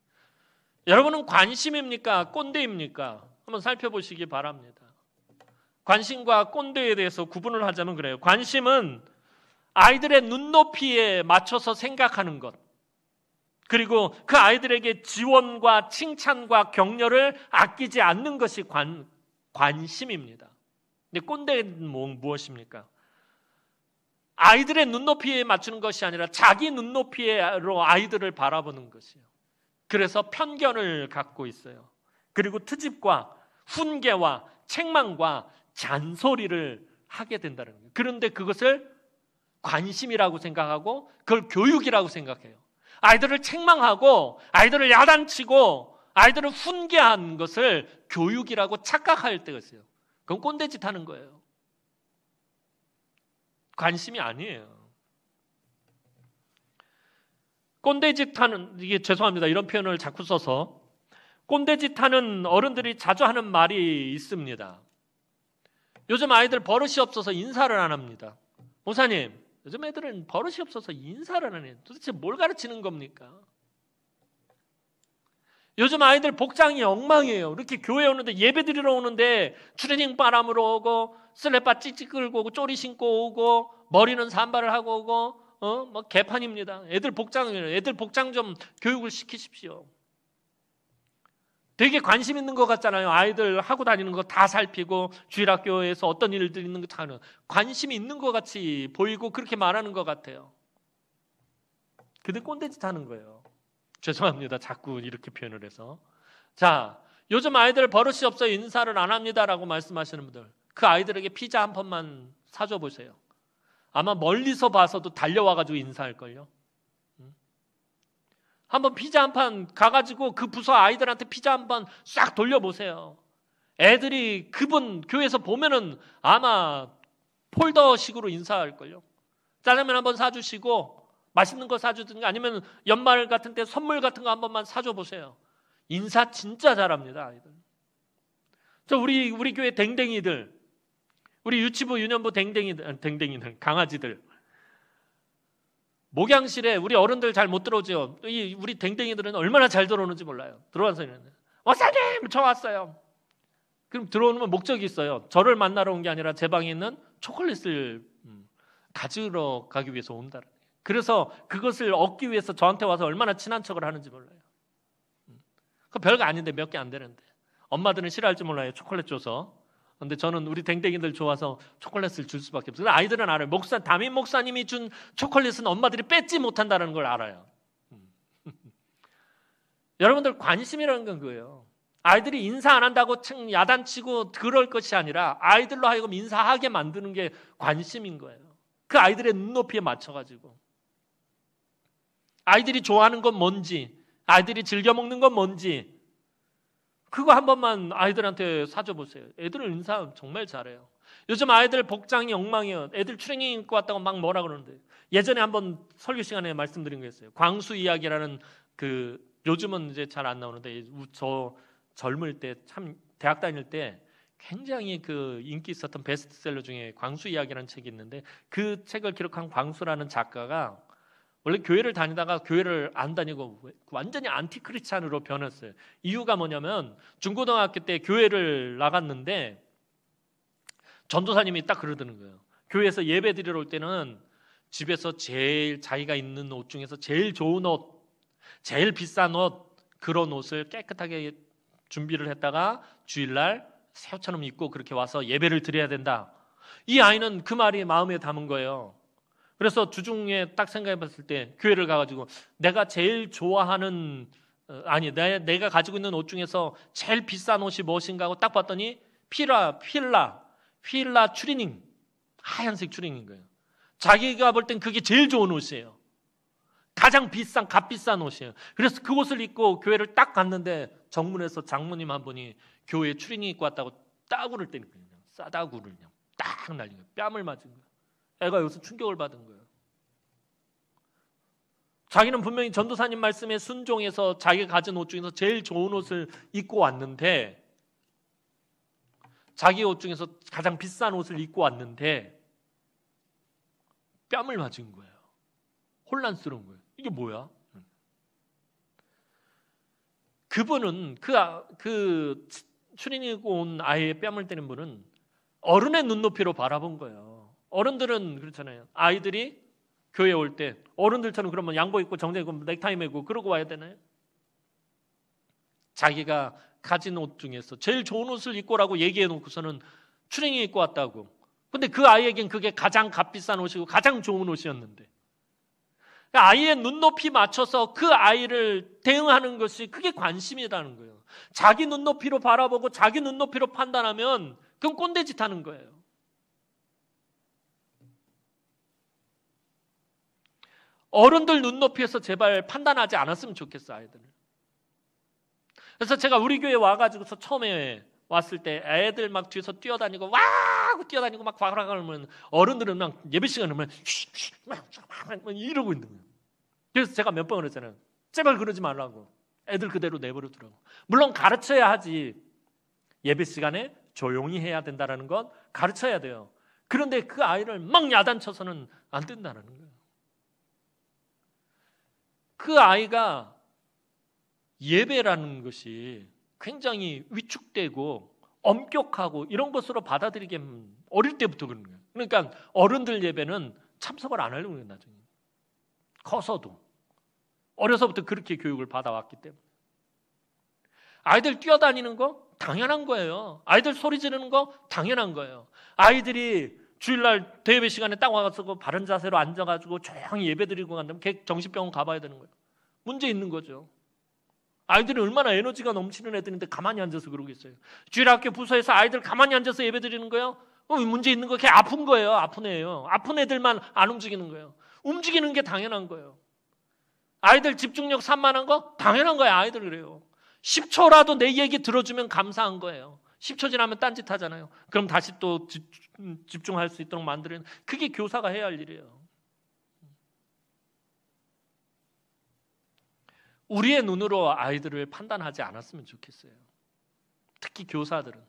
Speaker 1: 여러분은 관심입니까? 꼰대입니까? 한번 살펴보시기 바랍니다. 관심과 꼰대에 대해서 구분을 하자면 그래요. 관심은 아이들의 눈높이에 맞춰서 생각하는 것, 그리고 그 아이들에게 지원과 칭찬과 격려를 아끼지 않는 것이 관심입니다. 근데 꼰대는 무엇입니까? 아이들의 눈높이에 맞추는 것이 아니라 자기 눈높이로 아이들을 바라보는 것이에요. 그래서 편견을 갖고 있어요. 그리고 트집과 훈계와 책망과 잔소리를 하게 된다는 거예요. 그런데 그것을 관심이라고 생각하고 그걸 교육이라고 생각해요. 아이들을 책망하고 아이들을 야단치고 아이들을 훈계한 것을 교육이라고 착각할 때가 있어요. 그건 꼰대짓 하는 거예요. 관심이 아니에요. 꼰대짓 하는, 이게 죄송합니다. 이런 표현을 자꾸 써서. 꼰대짓 하는 어른들이 자주 하는 말이 있습니다. 요즘 아이들 버릇이 없어서 인사를 안 합니다. 목사님, 요즘 애들은 버릇이 없어서 인사를 안 해요. 도대체 뭘 가르치는 겁니까? 요즘 아이들 복장이 엉망이에요. 이렇게 교회 오는데, 예배 드리러 오는데 추리닝 바람으로 오고 슬랩바 찌찌 끌고 오고 쪼리 신고 오고 머리는 산발을 하고 오고 뭐 개판입니다. 애들 복장 좀 교육을 시키십시오. 되게 관심 있는 것 같잖아요. 아이들 하고 다니는 거 다 살피고 주일학교에서 어떤 일들이 있는 거 다 관심이 있는 것 같이 보이고 그렇게 말하는 것 같아요. 근데 꼰대짓 하는 거예요. 죄송합니다. 자꾸 이렇게 표현을 해서. 자, 요즘 아이들 버릇이 없어요. 인사를 안 합니다라고 말씀하시는 분들, 그 아이들에게 피자 한 판만 사줘 보세요. 아마 멀리서 봐서도 달려와가지고 인사할걸요. 한번 피자 한 판 가가지고 그 부서 아이들한테 피자 한 판 싹 돌려보세요. 애들이 그분 교회에서 보면은 아마 폴더식으로 인사할걸요. 짜장면 한 번 사주시고 맛있는 거 사주든가 아니면 연말 같은 때 선물 같은 거 한 번만 사줘 보세요. 인사 진짜 잘합니다, 아이들. 우리 교회 댕댕이들, 우리 유치부 유년부 댕댕이들, 강아지들, 목양실에 우리 어른들 잘 못 들어오죠. 우리 댕댕이들은 얼마나 잘 들어오는지 몰라요. 들어와서 이러는데, 목사님 저 왔어요. 그럼 들어오면 목적이 있어요. 저를 만나러 온 게 아니라 제 방에 있는 초콜릿을 가지러 가기 위해서 온다. 그래서 그것을 얻기 위해서 저한테 와서 얼마나 친한 척을 하는지 몰라요. 그 별거 아닌데 몇 개 안 되는데 엄마들은 싫어할지 몰라요. 초콜릿 줘서. 근데 저는 우리 댕댕이들 좋아서 초콜릿을 줄 수밖에 없어요. 아이들은 알아요. 담임 목사님이 준 초콜릿은 엄마들이 뺏지 못한다는 걸 알아요. 여러분들 관심이라는 건 그거예요. 아이들이 인사 안 한다고 야단치고 그럴 것이 아니라 아이들로 하여금 인사하게 만드는 게 관심인 거예요. 그 아이들의 눈높이에 맞춰가지고 아이들이 좋아하는 건 뭔지, 아이들이 즐겨 먹는 건 뭔지 그거 한 번만 아이들한테 사줘 보세요. 애들은 인사 정말 잘해요. 요즘 아이들 복장이 엉망이에요. 애들 추리닝 입고 왔다고 막 뭐라 그러는데, 예전에 한번 설교 시간에 말씀드린 거 있어요. 광수 이야기라는 요즘은 이제 잘 안 나오는데 저 젊을 때 참 대학 다닐 때 굉장히 인기 있었던 베스트셀러 중에 광수 이야기라는 책이 있는데, 그 책을 기록한 광수라는 작가가 원래 교회를 다니다가 교회를 안 다니고 완전히 안티크리스찬으로 변했어요. 이유가 뭐냐면 중고등학교 때 교회를 나갔는데 전도사님이 딱 그러더는 거예요. 교회에서 예배 드리러 올 때는 집에서 제일 자기가 입는 옷 중에서 제일 좋은 옷, 제일 비싼 옷, 그런 옷을 깨끗하게 준비를 했다가 주일날 새 옷처럼 입고 그렇게 와서 예배를 드려야 된다. 이 아이는 그 말이 마음에 담은 거예요. 그래서 주중에 딱 생각해 봤을 때 교회를 가가지고 내가 제일 좋아하는 내가 가지고 있는 옷 중에서 제일 비싼 옷이 무엇인가 하고 딱 봤더니 필라 추리닝, 하얀색 추리닝인 거예요. 자기가 볼 땐 그게 제일 좋은 옷이에요. 가장 값비싼 옷이에요. 그래서 그 옷을 입고 교회를 딱 갔는데 정문에서 장모님 한 분이 교회에 추리닝 입고 왔다고 따구를 때린 거예요. 싸다구를 그냥 딱 날린 거예요. 뺨을 맞은 거예요. 애가 여기서 충격을 받은 거예요. 자기는 분명히 전도사님 말씀에 순종해서 자기가 가진 옷 중에서 제일 좋은 옷을 입고 왔는데, 자기 옷 중에서 가장 비싼 옷을 입고 왔는데 뺨을 맞은 거예요. 혼란스러운 거예요. 이게 뭐야? 그분은 그 추리닝 입고 온 아이의 뺨을 때린 분은 어른의 눈높이로 바라본 거예요. 어른들은 그렇잖아요. 아이들이 교회에 올 때 어른들처럼 그러면 양복 입고 정장 입고 넥타이 매고 그러고 와야 되나요? 자기가 가진 옷 중에서 제일 좋은 옷을 입고 오라고 얘기해 놓고서는 추리닝 입고 왔다고. 근데 그 아이에겐 그게 가장 값비싼 옷이고 가장 좋은 옷이었는데, 아이의 눈높이 맞춰서 그 아이를 대응하는 것이 그게 관심이라는 거예요. 자기 눈높이로 바라보고 자기 눈높이로 판단하면 그건 꼰대짓 하는 거예요. 어른들 눈높이에서 제발 판단하지 않았으면 좋겠어, 아이들을. 그래서 제가 우리 교회 와가지고서 처음에 왔을 때 애들 막 뒤에서 뛰어다니고 와 하고 뛰어다니고 막 과락하면 어른들은 막 예배 시간에 막 이러고 있는 거예요. 그래서 제가 몇 번 그랬잖아요. 제발 그러지 말라고. 애들 그대로 내버려 두라고. 물론 가르쳐야 하지. 예배 시간에 조용히 해야 된다는 건 가르쳐야 돼요. 그런데 그 아이를 막 야단쳐서는 안 된다는 거예요. 그 아이가 예배라는 것이 굉장히 위축되고 엄격하고 이런 것으로 받아들이게 어릴 때부터 그런 거예요. 그러니까 어른들 예배는 참석을 안 하려고 해요, 나중에. 커서도. 어려서부터 그렇게 교육을 받아왔기 때문에. 아이들 뛰어다니는 거 당연한 거예요. 아이들 소리 지르는 거 당연한 거예요. 아이들이 주일날 대예배 시간에 딱 와서 바른 자세로 앉아가지고 조용히 예배 드리고 간다면 걔 정신병원 가봐야 되는 거예요. 문제 있는 거죠. 아이들이 얼마나 에너지가 넘치는 애들인데 가만히 앉아서 그러고 있어요. 주일학교 부서에서 아이들 가만히 앉아서 예배 드리는 거예요? 문제 있는 거예요. 걔 아픈 거예요. 아픈 애예요. 아픈 애들만 안 움직이는 거예요. 움직이는 게 당연한 거예요. 아이들 집중력 산만한 거 당연한 거예요. 아이들 그래요. 10초라도 내 얘기 들어주면 감사한 거예요. 10초 지나면 딴짓 하잖아요. 그럼 다시 또 집중할 수 있도록 만드는, 그게 교사가 해야 할 일이에요. 우리의 눈으로 아이들을 판단하지 않았으면 좋겠어요. 특히 교사들은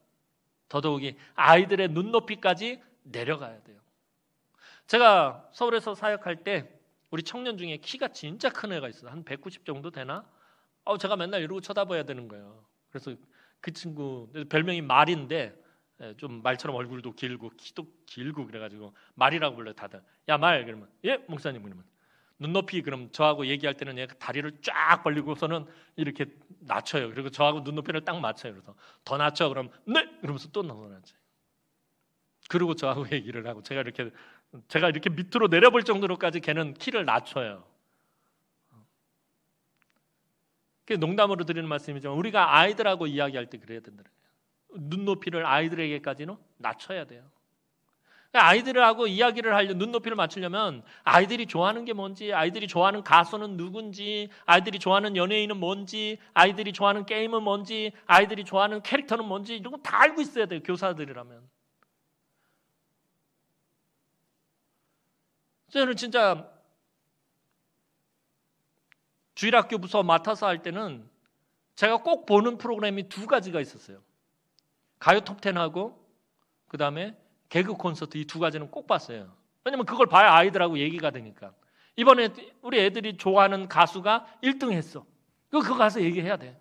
Speaker 1: 더더욱이 아이들의 눈높이까지 내려가야 돼요. 제가 서울에서 사역할 때 우리 청년 중에 키가 진짜 큰 애가 있어요. 한 190 정도 되나? 제가 맨날 이러고 쳐다봐야 되는 거예요. 그래서 그 친구 별명이 말인데 좀 말처럼 얼굴도 길고 키도 길고 그래가지고 말이라고 불러요. 다들. 야, 말. 그러면 예 목사님. 그러면 눈높이, 그럼 저하고 얘기할 때는 얘가 다리를 쫙 벌리고서는 이렇게 낮춰요. 그리고 저하고 눈높이를 딱 맞춰요. 그래서 더 낮춰. 그럼 네. 그러면서 또 낮춰요. 그리고 저하고 얘기를 하고 제가 이렇게 밑으로 내려볼 정도로까지 걔는 키를 낮춰요. 농담으로 드리는 말씀이지만 우리가 아이들하고 이야기할 때 그래야 된다. 눈높이를 아이들에게까지는 낮춰야 돼요. 아이들하고 이야기를 하려 눈높이를 맞추려면 아이들이 좋아하는 게 뭔지, 아이들이 좋아하는 가수는 누군지, 아이들이 좋아하는 연예인은 뭔지, 아이들이 좋아하는 게임은 뭔지, 아이들이 좋아하는 캐릭터는 뭔지, 이런 거 다 알고 있어야 돼요. 교사들이라면. 저는 진짜 주일학교 부서 맡아서 할 때는 제가 꼭 보는 프로그램이 두 가지가 있었어요. 가요 톱10하고 그 다음에 개그 콘서트, 이 두 가지는 꼭 봤어요. 왜냐면 그걸 봐야 아이들하고 얘기가 되니까. 이번에 우리 애들이 좋아하는 가수가 1등 했어. 그거 가서 얘기해야 돼.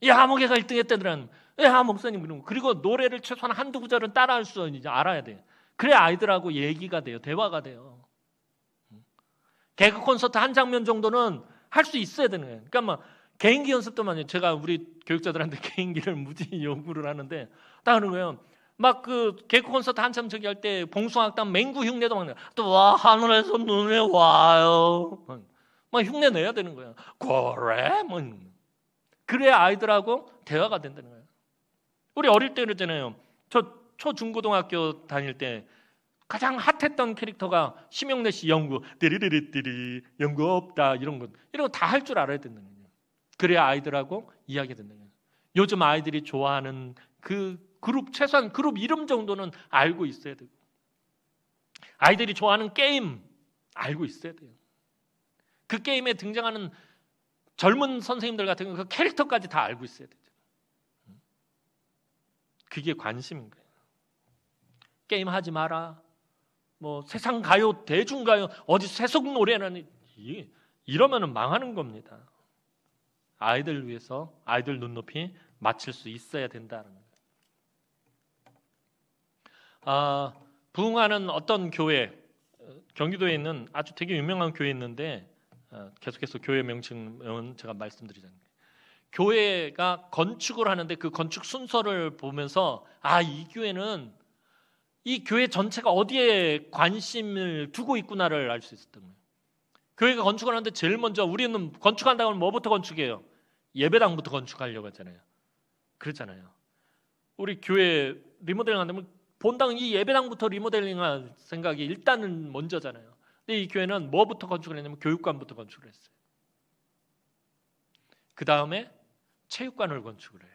Speaker 1: 야, 뭐 걔가 1등 했다더란. 야, 목사님 그러고. 그리고 노래를 최소한 한두 구절은 따라할 수 이제 알아야 돼요. 그래야 아이들하고 얘기가 돼요. 대화가 돼요. 개그 콘서트 한 장면 정도는 할 수 있어야 되는 거예요. 그러니까 막 개인기 연습도 많이, 제가 우리 교육자들한테 개인기를 무지 요구를 하는데 딱 하는 거예요. 막 그 개그 콘서트 한참 저기 할 때 봉숭아학당 맹구 흉내도 막 또 와 하늘에서 눈에 와요. 막 흉내 내야 되는 거예요. 그래? 뭐 그래야 아이들하고 대화가 된다는 거예요. 우리 어릴 때 그랬잖아요. 저 초중고등학교 다닐 때 가장 핫했던 캐릭터가 심영래 씨 연구, 띠리리리띠리, 연구 없다, 이런 거 다 할 줄 알아야 된다는 거예요. 그래야 아이들하고 이야기가 된다는 거예요. 요즘 아이들이 좋아하는 그 그룹, 최소한 그룹 이름 정도는 알고 있어야 되고, 아이들이 좋아하는 게임 알고 있어야 돼요. 그 게임에 등장하는 젊은 선생님들 같은 그 캐릭터까지 다 알고 있어야 되죠. 그게 관심인 거예요. 게임 하지 마라. 뭐 세상 가요, 대중 가요, 어디 세속 노래는 이러면은 망하는 겁니다. 아이들 위해서 아이들 눈높이 맞출 수 있어야 된다는 거예요. 부흥하는 어떤 교회, 경기도에 있는 아주 되게 유명한 교회 있는데 계속해서 교회 명칭은 제가 말씀드리잖아요. 교회가 건축을 하는데 그 건축 순서를 보면서 이 교회는 이 교회 전체가 어디에 관심을 두고 있구나를 알 수 있었던 거예요. 교회가 건축을 하는데 제일 먼저 우리는 건축한다고 하면 뭐부터 건축해요? 예배당부터 건축하려고 하잖아요. 그렇잖아요. 우리 교회 리모델링 한다면 본당 이 예배당부터 리모델링할 생각이 일단은 먼저잖아요. 근데 이 교회는 뭐부터 건축을 했냐면 교육관부터 건축을 했어요. 그 다음에 체육관을 건축을 해요.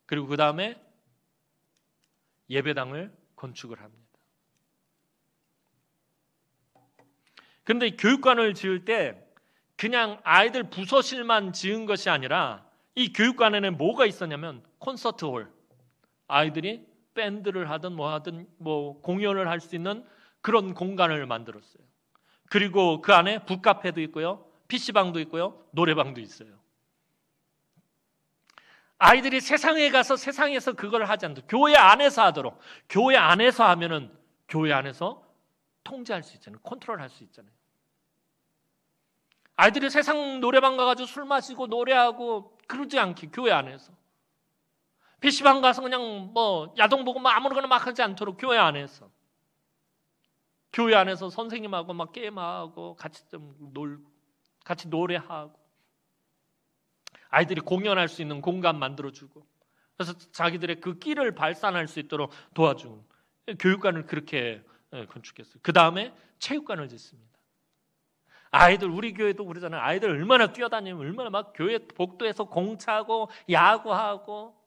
Speaker 1: 그리고 그 다음에 예배당을 건축을 합니다. 그런데 교육관을 지을 때 그냥 아이들 부서실만 지은 것이 아니라 이 교육관에는 뭐가 있었냐면 콘서트홀, 아이들이 밴드를 하든 뭐 하든 뭐 공연을 할 수 있는 그런 공간을 만들었어요. 그리고 그 안에 북카페도 있고요, PC방도 있고요, 노래방도 있어요. 아이들이 세상에 가서 세상에서 그걸 하지 않도록 교회 안에서 하도록, 교회 안에서 하면은 교회 안에서 통제할 수 있잖아요. 컨트롤할 수 있잖아요. 아이들이 세상 노래방 가가지고 술 마시고 노래하고 그러지 않게 교회 안에서. PC방 가서 그냥 뭐 야동 보고 막 아무거나 막 하지 않도록 교회 안에서. 교회 안에서 선생님하고 막 게임하고 같이 같이 노래하고. 아이들이 공연할 수 있는 공간 만들어주고. 그래서 자기들의 그 끼를 발산할 수 있도록 도와주는 교육관을 그렇게 건축했어요. 그 다음에 체육관을 짓습니다. 아이들, 우리 교회도 그러잖아요. 아이들 얼마나 뛰어다니면 얼마나 막 교회 복도에서 공차고 야구하고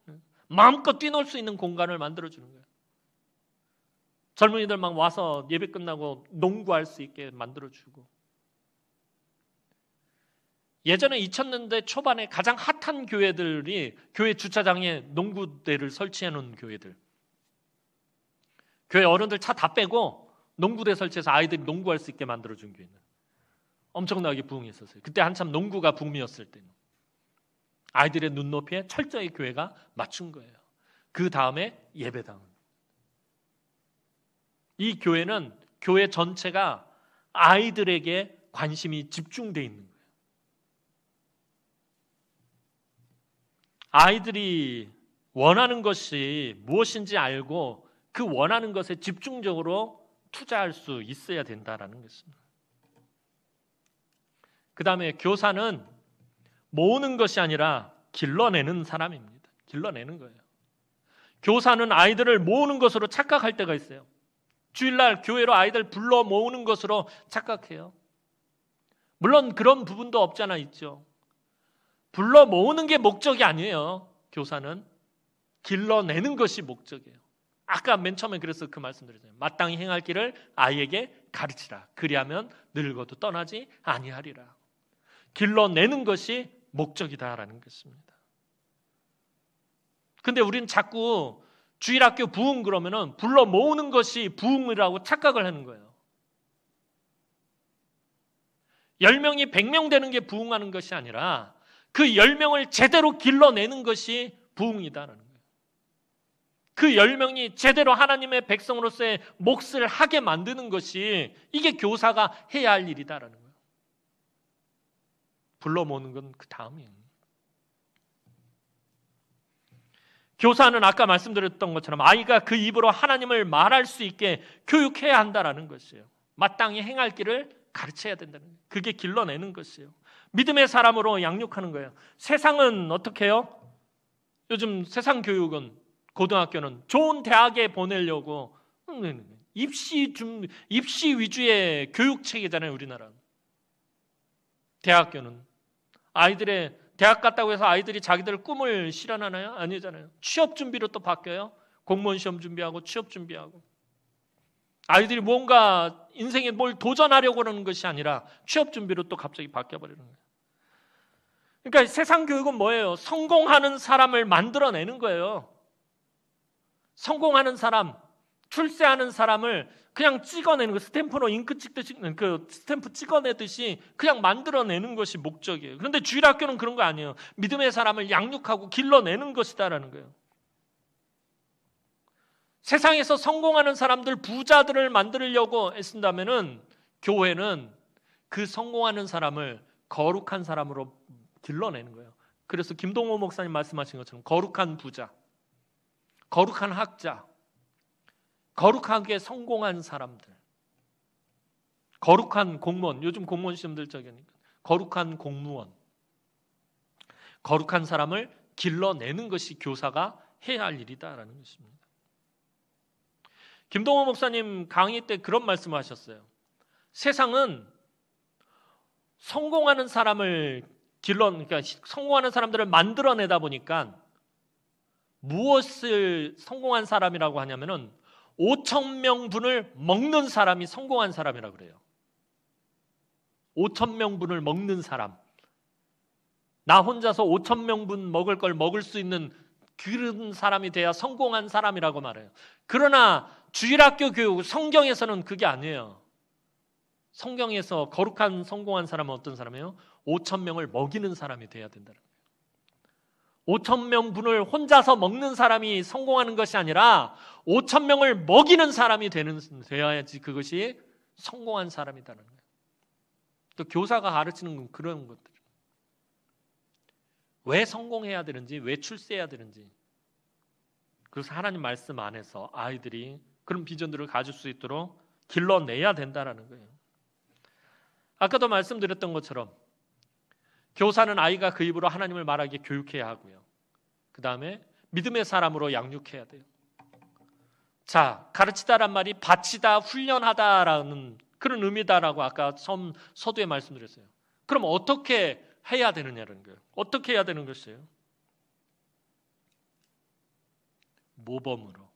Speaker 1: 마음껏 뛰놀 수 있는 공간을 만들어주는 거예요. 젊은이들 막 와서 예배 끝나고 농구할 수 있게 만들어주고. 예전에 2000년대 초반에 가장 핫한 교회들이 교회 주차장에 농구대를 설치해 놓은 교회들. 교회 어른들 차 다 빼고 농구대 설치해서 아이들이 농구할 수 있게 만들어준 교회는 엄청나게 부흥했었어요. 그때 한참 농구가 붐이었을 때는. 아이들의 눈높이에 철저히 교회가 맞춘 거예요. 그 다음에 예배당. 이 교회는 교회 전체가 아이들에게 관심이 집중되어 있는 거예요. 아이들이 원하는 것이 무엇인지 알고 그 원하는 것에 집중적으로 투자할 수 있어야 된다는 것입니다. 그 다음에 교사는 모으는 것이 아니라 길러내는 사람입니다. 길러내는 거예요. 교사는 아이들을 모으는 것으로 착각할 때가 있어요. 주일날 교회로 아이들 불러 모으는 것으로 착각해요. 물론 그런 부분도 없잖아 있죠. 불러 모으는 게 목적이 아니에요. 교사는 길러내는 것이 목적이에요. 아까 맨 처음에 그래서 그 말씀드렸잖아요. 마땅히 행할 길을 아이에게 가르치라. 그리하면 늙어도 떠나지 아니하리라. 길러내는 것이 목적이다라는 것입니다. 근데 우리는 자꾸 주일학교 부흥 그러면은 불러 모으는 것이 부흥이라고 착각을 하는 거예요. 10명이 100명 되는 게 부흥하는 것이 아니라 그 10명을 제대로 길러내는 것이 부흥이다라는 거예요. 그 10명이 제대로 하나님의 백성으로서의 몫을 하게 만드는 것이 이게 교사가 해야 할 일이다라는 거예요. 불러 모으는 건 그 다음이에요. 교사는 아까 말씀드렸던 것처럼 아이가 그 입으로 하나님을 말할 수 있게 교육해야 한다라는 것이에요. 마땅히 행할 길을 가르쳐야 된다는 거예요. 그게 길러내는 것이에요. 믿음의 사람으로 양육하는 거예요. 세상은 어떻게 해요? 요즘 세상 교육은 고등학교는 좋은 대학에 보내려고 입시 위주의 교육 체계잖아요, 우리나라는. 대학교는 아이들의 대학 갔다고 해서 아이들이 자기들 꿈을 실현하나요? 아니잖아요. 취업 준비로 또 바뀌어요. 공무원 시험 준비하고 취업 준비하고. 아이들이 뭔가 인생에 뭘 도전하려고 하는 것이 아니라 취업 준비로 또 갑자기 바뀌어버리는 거예요. 그러니까 세상 교육은 뭐예요? 성공하는 사람을 만들어내는 거예요. 성공하는 사람, 출세하는 사람을 그냥 찍어내는 거, 스탬프로 잉크 찍듯이, 그 스탬프 찍어내듯이 그냥 만들어내는 것이 목적이에요. 그런데 주일학교는 그런 거 아니에요. 믿음의 사람을 양육하고 길러내는 것이다라는 거예요. 세상에서 성공하는 사람들, 부자들을 만들려고 애쓴다면은 교회는 그 성공하는 사람을 거룩한 사람으로 길러내는 거예요. 그래서 김동호 목사님 말씀하신 것처럼 거룩한 부자, 거룩한 학자, 거룩하게 성공한 사람들, 거룩한 공무원, 요즘 공무원 시험들 저기니까 거룩한 공무원, 거룩한 사람을 길러내는 것이 교사가 해야 할 일이다라는 것입니다. 김동호 목사님 강의 때 그런 말씀을 하셨어요. 세상은 성공하는 사람을 그러니까 성공하는 사람들을 만들어내다 보니까 무엇을 성공한 사람이라고 하냐면은 5,000명분을 먹는 사람이 성공한 사람이라고 그래요. 5,000명분을 먹는 사람. 나 혼자서 5,000명분 먹을 걸 먹을 수 있는 그런 사람이 돼야 성공한 사람이라고 말해요. 그러나 주일학교 교육, 성경에서는 그게 아니에요. 성경에서 거룩한 성공한 사람은 어떤 사람이에요? 5,000명을 먹이는 사람이 돼야 된다는 거예요. 5,000명분을 혼자서 먹는 사람이 성공하는 것이 아니라 5,000명을 먹이는 사람이 되어야지 그것이 성공한 사람이라는 거예요. 또 교사가 가르치는 건 그런 것들. 왜 성공해야 되는지, 왜 출세해야 되는지. 그래서 하나님 말씀 안에서 아이들이 그런 비전들을 가질 수 있도록 길러내야 된다는 거예요. 아까도 말씀드렸던 것처럼 교사는 아이가 그 입으로 하나님을 말하게 교육해야 하고요. 그 다음에 믿음의 사람으로 양육해야 돼요. 자, 가르치다란 말이 바치다, 훈련하다라는 그런 의미다라고 아까 처음 서두에 말씀드렸어요. 그럼 어떻게 해야 되느냐는 거예요. 어떻게 해야 되는 것이에요? 모범으로.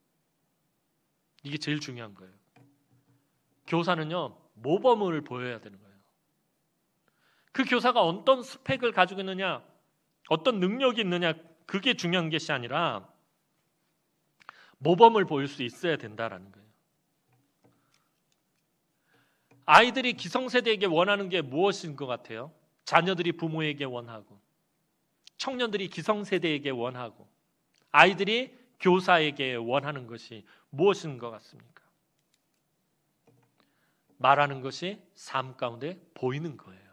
Speaker 1: 이게 제일 중요한 거예요. 교사는요, 모범을 보여야 되는 거예요. 그 교사가 어떤 스펙을 가지고 있느냐, 어떤 능력이 있느냐, 그게 중요한 것이 아니라 모범을 보일 수 있어야 된다라는 거예요. 아이들이 기성세대에게 원하는 게 무엇인 것 같아요? 자녀들이 부모에게 원하고, 청년들이 기성세대에게 원하고, 아이들이 교사에게 원하는 것이 무엇인 것 같습니까? 말하는 것이 삶 가운데 보이는 거예요.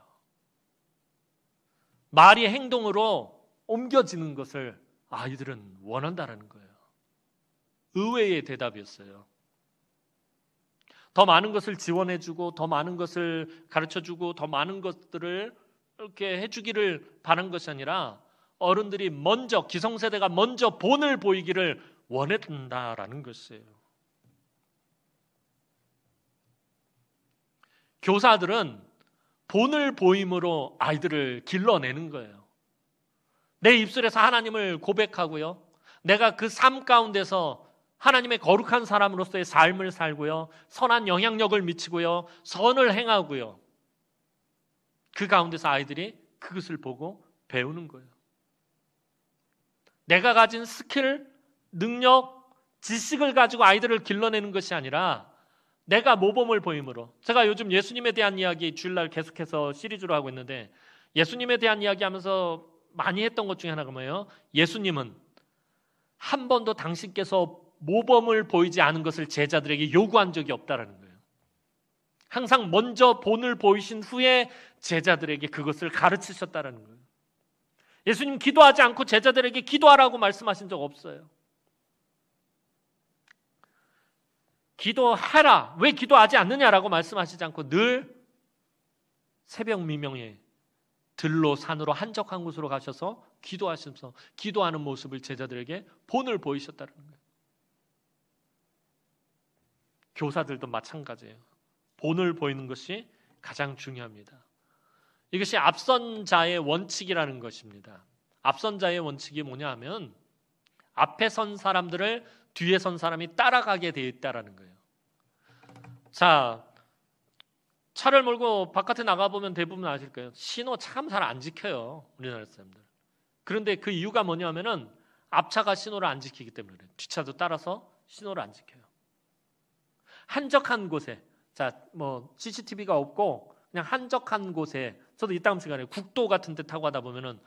Speaker 1: 말이 행동으로 옮겨지는 것을 아이들은 원한다는 거예요. 의외의 대답이었어요. 더 많은 것을 지원해주고, 더 많은 것을 가르쳐주고, 더 많은 것들을 이렇게 해주기를 바란 것이 아니라 어른들이 먼저, 기성세대가 먼저 본을 보이기를 원했다라는 것이에요. 교사들은 본을 보임으로 아이들을 길러내는 거예요. 내 입술에서 하나님을 고백하고요. 내가 그 삶 가운데서 하나님의 거룩한 사람으로서의 삶을 살고요. 선한 영향력을 미치고요. 선을 행하고요. 그 가운데서 아이들이 그것을 보고 배우는 거예요. 내가 가진 스킬, 능력, 지식을 가지고 아이들을 길러내는 것이 아니라 내가 모범을 보임으로. 제가 요즘 예수님에 대한 이야기 주일날 계속해서 시리즈로 하고 있는데 예수님에 대한 이야기 하면서 많이 했던 것 중에 하나가 뭐예요? 예수님은 한 번도 당신께서 모범을 보이지 않은 것을 제자들에게 요구한 적이 없다라는 거예요. 항상 먼저 본을 보이신 후에 제자들에게 그것을 가르치셨다라는 거예요. 예수님 기도하지 않고 제자들에게 기도하라고 말씀하신 적 없어요. 기도해라. 왜 기도하지 않느냐라고 말씀하시지 않고 늘 새벽 미명에 들로 산으로 한적한 곳으로 가셔서 기도하시면서 기도하는 모습을 제자들에게 본을 보이셨다는 거예요. 교사들도 마찬가지예요. 본을 보이는 것이 가장 중요합니다. 이것이 앞선 자의 원칙이라는 것입니다. 앞선 자의 원칙이 뭐냐 하면 앞에 선 사람들을 뒤에 선 사람이 따라가게 되어 있다는 거예요. 자, 차를 몰고 바깥에 나가보면 대부분 아실 거예요. 신호 참 잘 안 지켜요. 우리나라 사람들. 그런데 그 이유가 뭐냐 하면은 앞차가 신호를 안 지키기 때문에 그래요. 뒷차도 따라서 신호를 안 지켜요. 한적한 곳에, 자, 뭐 CCTV가 없고 그냥 한적한 곳에, 저도 이따금 시간에 국도 같은 데 타고 가다 보면은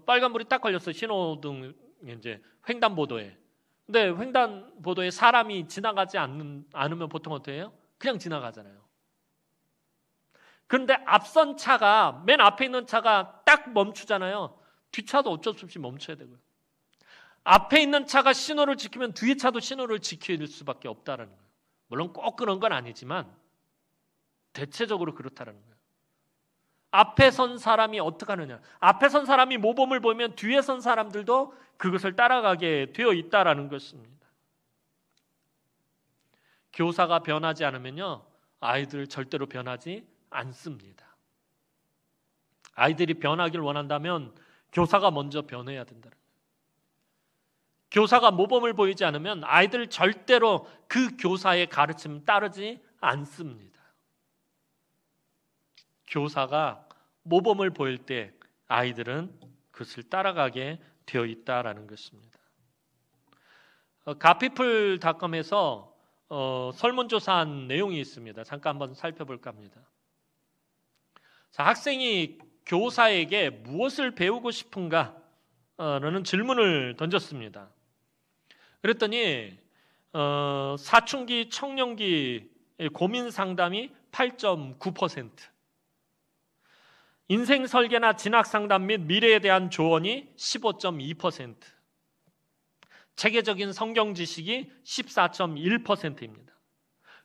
Speaker 1: 빨간불이 딱 걸렸어요. 신호등 이제 횡단보도에. 근데 횡단보도에 사람이 지나가지 않으면 보통 어떻게 해요? 그냥 지나가잖아요. 그런데 앞선 차가, 맨 앞에 있는 차가 딱 멈추잖아요. 뒷차도 어쩔 수 없이 멈춰야 되고요. 앞에 있는 차가 신호를 지키면 뒤에 차도 신호를 지킬 수밖에 없다는 거예요. 물론 꼭 그런 건 아니지만 대체적으로 그렇다는 거예요. 앞에 선 사람이 어떻게 하느냐. 앞에 선 사람이 모범을 보이면 뒤에 선 사람들도 그것을 따라가게 되어 있다는 것입니다. 교사가 변하지 않으면요, 아이들 절대로 변하지 않습니다. 아이들이 변하길 원한다면 교사가 먼저 변해야 된다는 거예요. 교사가 모범을 보이지 않으면 아이들 절대로 그 교사의 가르침 따르지 않습니다. 교사가 모범을 보일 때 아이들은 그것을 따라가게 되어 있다라는 것입니다. 가피플닷컴에서 설문조사한 내용이 있습니다. 잠깐 한번 살펴볼까 합니다. 자, 학생이 교사에게 무엇을 배우고 싶은가? 라는 질문을 던졌습니다. 그랬더니 사춘기, 청년기 고민 상담이 8.9%, 인생 설계나 진학 상담 및 미래에 대한 조언이 15.2%, 체계적인 성경 지식이 14.1%입니다.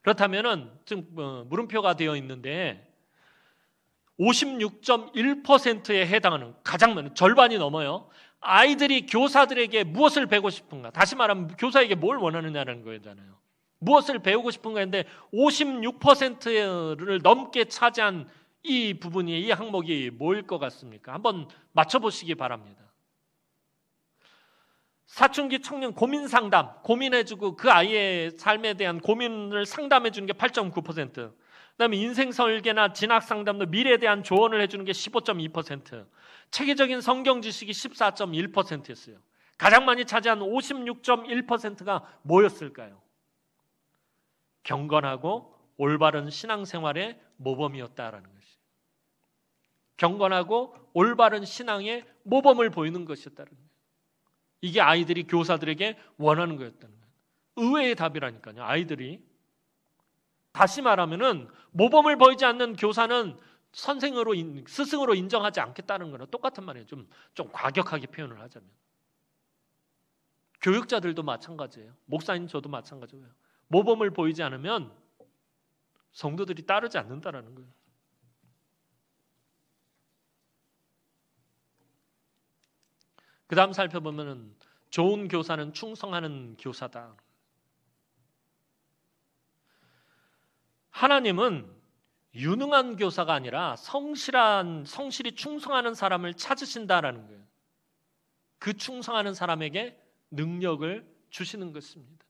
Speaker 1: 그렇다면은 지금 물음표가 되어 있는데 56.1%에 해당하는, 가장 많은 절반이 넘어요. 아이들이 교사들에게 무엇을 배우고 싶은가? 다시 말하면 교사에게 뭘 원하느냐는 거잖아요. 무엇을 배우고 싶은가인데 56%를 넘게 차지한 이 부분이, 이 항목이 뭐일 것 같습니까? 한번 맞춰보시기 바랍니다. 사춘기 청년 고민 상담, 고민해주고 그 아이의 삶에 대한 고민을 상담해주는 게 8.9%, 그다음에 인생 설계나 진학 상담도 미래에 대한 조언을 해주는 게 15.2%, 체계적인 성경 지식이 14.1%였어요. 가장 많이 차지한 56.1%가 뭐였을까요? 경건하고 올바른 신앙생활의 모범이었다라는 것이. 경건하고 올바른 신앙의 모범을 보이는 것이었다는 거예요. 이게 아이들이 교사들에게 원하는 거였다는 거예요. 의외의 답이라니까요. 아이들이. 다시 말하면은 모범을 보이지 않는 교사는 선생으로, 스승으로 인정하지 않겠다는 거랑 똑같은 말이에요. 좀 과격하게 표현을 하자면. 교육자들도 마찬가지예요. 목사님 저도 마찬가지고요. 모범을 보이지 않으면 성도들이 따르지 않는다라는 거예요. 그 다음 살펴보면 좋은 교사는 충성하는 교사다. 하나님은 유능한 교사가 아니라 성실히 충성하는 사람을 찾으신다라는 거예요. 그 충성하는 사람에게 능력을 주시는 것입니다.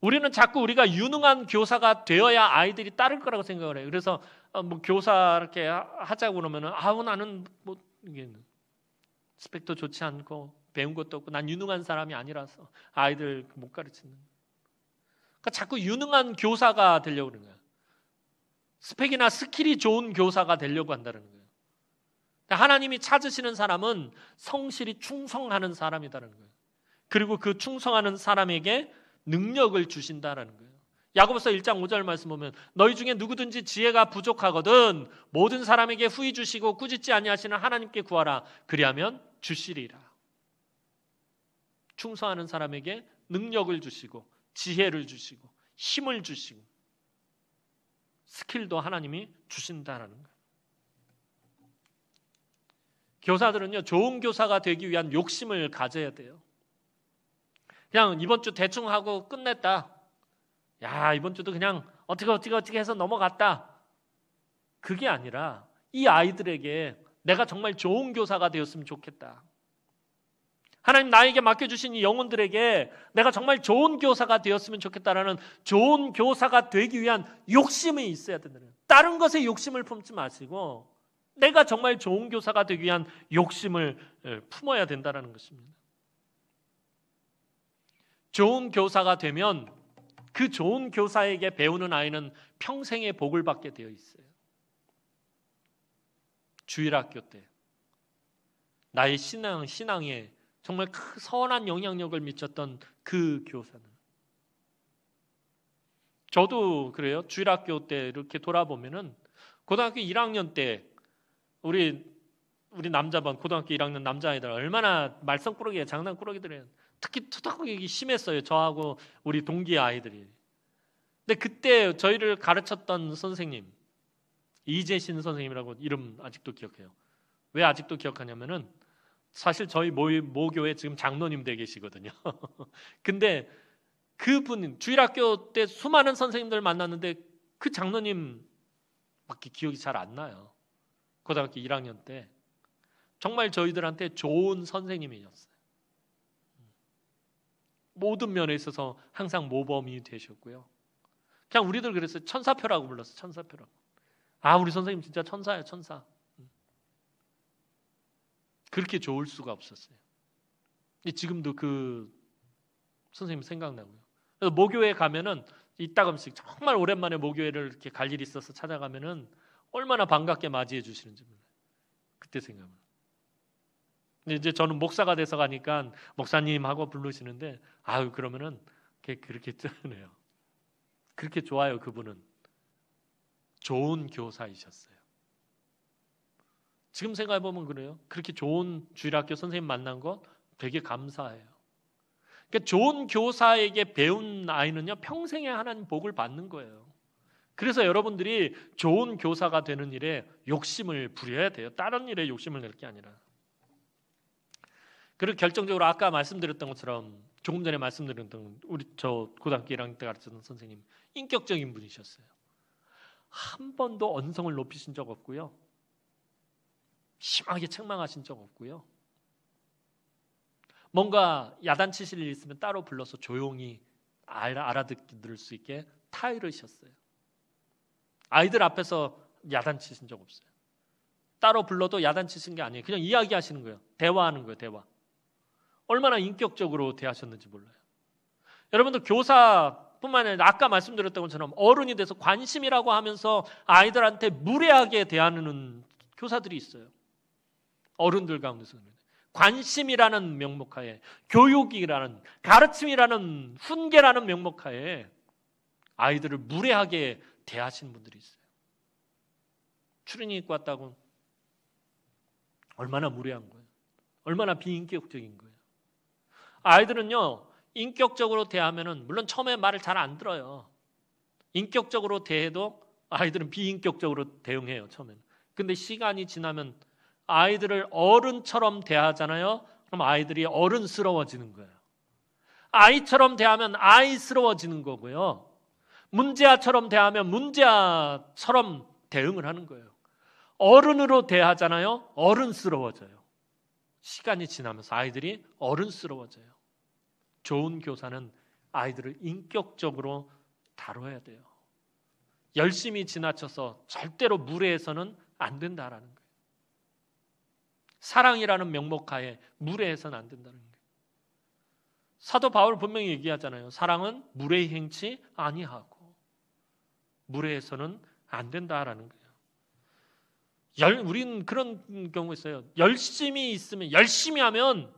Speaker 1: 우리는 자꾸 우리가 유능한 교사가 되어야 아이들이 따를 거라고 생각을 해요. 그래서 뭐 교사 이렇게 하자고 그러면은 나는 뭐 이게 스펙도 좋지 않고 배운 것도 없고 난 유능한 사람이 아니라서 아이들 못 가르치는. 그러니까 자꾸 유능한 교사가 되려고 그러는 거예요. 스펙이나 스킬이 좋은 교사가 되려고 한다는 거예요. 하나님이 찾으시는 사람은 성실히 충성하는 사람이다라는 거예요. 그리고 그 충성하는 사람에게 능력을 주신다라는 거예요. 야고보서 1장 5절 말씀 보면 너희 중에 누구든지 지혜가 부족하거든 모든 사람에게 후히 주시고 꾸짖지 아니하시는 하나님께 구하라. 그리하면 주시리라. 충성하는 사람에게 능력을 주시고 지혜를 주시고 힘을 주시고 스킬도 하나님이 주신다라는 거예요. 교사들은요, 좋은 교사가 되기 위한 욕심을 가져야 돼요. 그냥 이번 주 대충 하고 끝냈다. 야, 이번 주도 그냥 어떻게 해서 넘어갔다. 그게 아니라 이 아이들에게 내가 정말 좋은 교사가 되었으면 좋겠다. 하나님 나에게 맡겨주신 이 영혼들에게 내가 정말 좋은 교사가 되었으면 좋겠다라는 좋은 교사가 되기 위한 욕심이 있어야 된다는 거예요. 다른 것에 욕심을 품지 마시고 내가 정말 좋은 교사가 되기 위한 욕심을 품어야 된다는 것입니다. 좋은 교사가 되면 그 좋은 교사에게 배우는 아이는 평생의 복을 받게 되어 있어요. 주일학교 때 나의 신앙에 정말 선한 영향력을 미쳤던 그 교사는, 저도 그래요. 주일학교 때 이렇게 돌아보면은 고등학교 1학년 때 우리 남자반 고등학교 1학년 남자아이들 얼마나 말썽꾸러기예요. 장난꾸러기들이에요. 특히 투닥하기 심했어요. 저하고 우리 동기 아이들이. 근데 그때 저희를 가르쳤던 선생님 이재신 선생님이라고 이름 아직도 기억해요. 왜 아직도 기억하냐면은 사실 저희 모교에 지금 장로님 돼 계시거든요. 근데 그분 주일학교 때 수많은 선생님들 만났는데 그 장로님밖에 기억이 잘 안 나요. 고등학교 1학년 때 정말 저희들한테 좋은 선생님이었어요. 모든 면에 있어서 항상 모범이 되셨고요. 그냥 우리들 그랬어요. 천사표라고 불렀어요. 천사표라고. 우리 선생님 진짜 천사예요. 천사. 그렇게 좋을 수가 없었어요. 지금도 그 선생님 생각나고요. 그래서 모교에 가면은 이따금씩 정말 오랜만에 모교회를 이렇게 갈 일이 있어서 찾아가면은 얼마나 반갑게 맞이해 주시는지 몰라요. 그때 생각나요. 근데 이제 저는 목사가 돼서 가니까 목사님 하고 부르시는데 그러면은 그렇게 쩌네요. 그렇게 좋아요. 그분은 좋은 교사이셨어요. 지금 생각해보면 그래요. 그렇게 좋은 주일학교 선생님 만난 거 되게 감사해요. 그러니까 좋은 교사에게 배운 아이는요, 평생에 하나님 복을 받는 거예요. 그래서 여러분들이 좋은 교사가 되는 일에 욕심을 부려야 돼요. 다른 일에 욕심을 낼 게 아니라. 그리고 결정적으로 아까 말씀드렸던 것처럼, 조금 전에 말씀드렸던 저 고등학교 1학년 때 가르쳤던 선생님, 인격적인 분이셨어요. 한 번도 언성을 높이신 적 없고요. 심하게 책망하신 적 없고요. 뭔가 야단치실 일 있으면 따로 불러서 조용히 알아들을 수 있게 타이르셨어요. 아이들 앞에서 야단치신 적 없어요. 따로 불러도 야단치신 게 아니에요. 그냥 이야기하시는 거예요. 대화하는 거예요. 대화. 얼마나 인격적으로 대하셨는지 몰라요. 여러분들 교사뿐만 아니라 아까 말씀드렸던 것처럼 어른이 돼서 관심이라고 하면서 아이들한테 무례하게 대하는 교사들이 있어요. 어른들 가운데서. 관심이라는 명목하에, 교육이라는, 가르침이라는, 훈계라는 명목하에 아이들을 무례하게 대하시는 분들이 있어요. 추리닝 입고 왔다고 얼마나 무례한 거예요. 얼마나 비인격적인 거예요. 아이들은요, 인격적으로 대하면은 물론 처음에 말을 잘 안 들어요. 인격적으로 대해도 아이들은 비인격적으로 대응해요, 처음에는. 근데 시간이 지나면 아이들을 어른처럼 대하잖아요. 그럼 아이들이 어른스러워지는 거예요. 아이처럼 대하면 아이스러워지는 거고요. 문제아처럼 대하면 문제아처럼 대응을 하는 거예요. 어른으로 대하잖아요. 어른스러워져요. 시간이 지나면서 아이들이 어른스러워져요. 좋은 교사는 아이들을 인격적으로 다뤄야 돼요. 열심히 지나쳐서 절대로 무례해서는 안 된다라는 거예요. 사랑이라는 명목하에 무례해서는 안 된다는 거예요. 사도 바울 분명히 얘기하잖아요. 사랑은 무례히 행치 아니하고 무례해서는 안 된다라는 거예요. 우리는 그런 경우 있어요. 열심히 있으면, 열심히 하면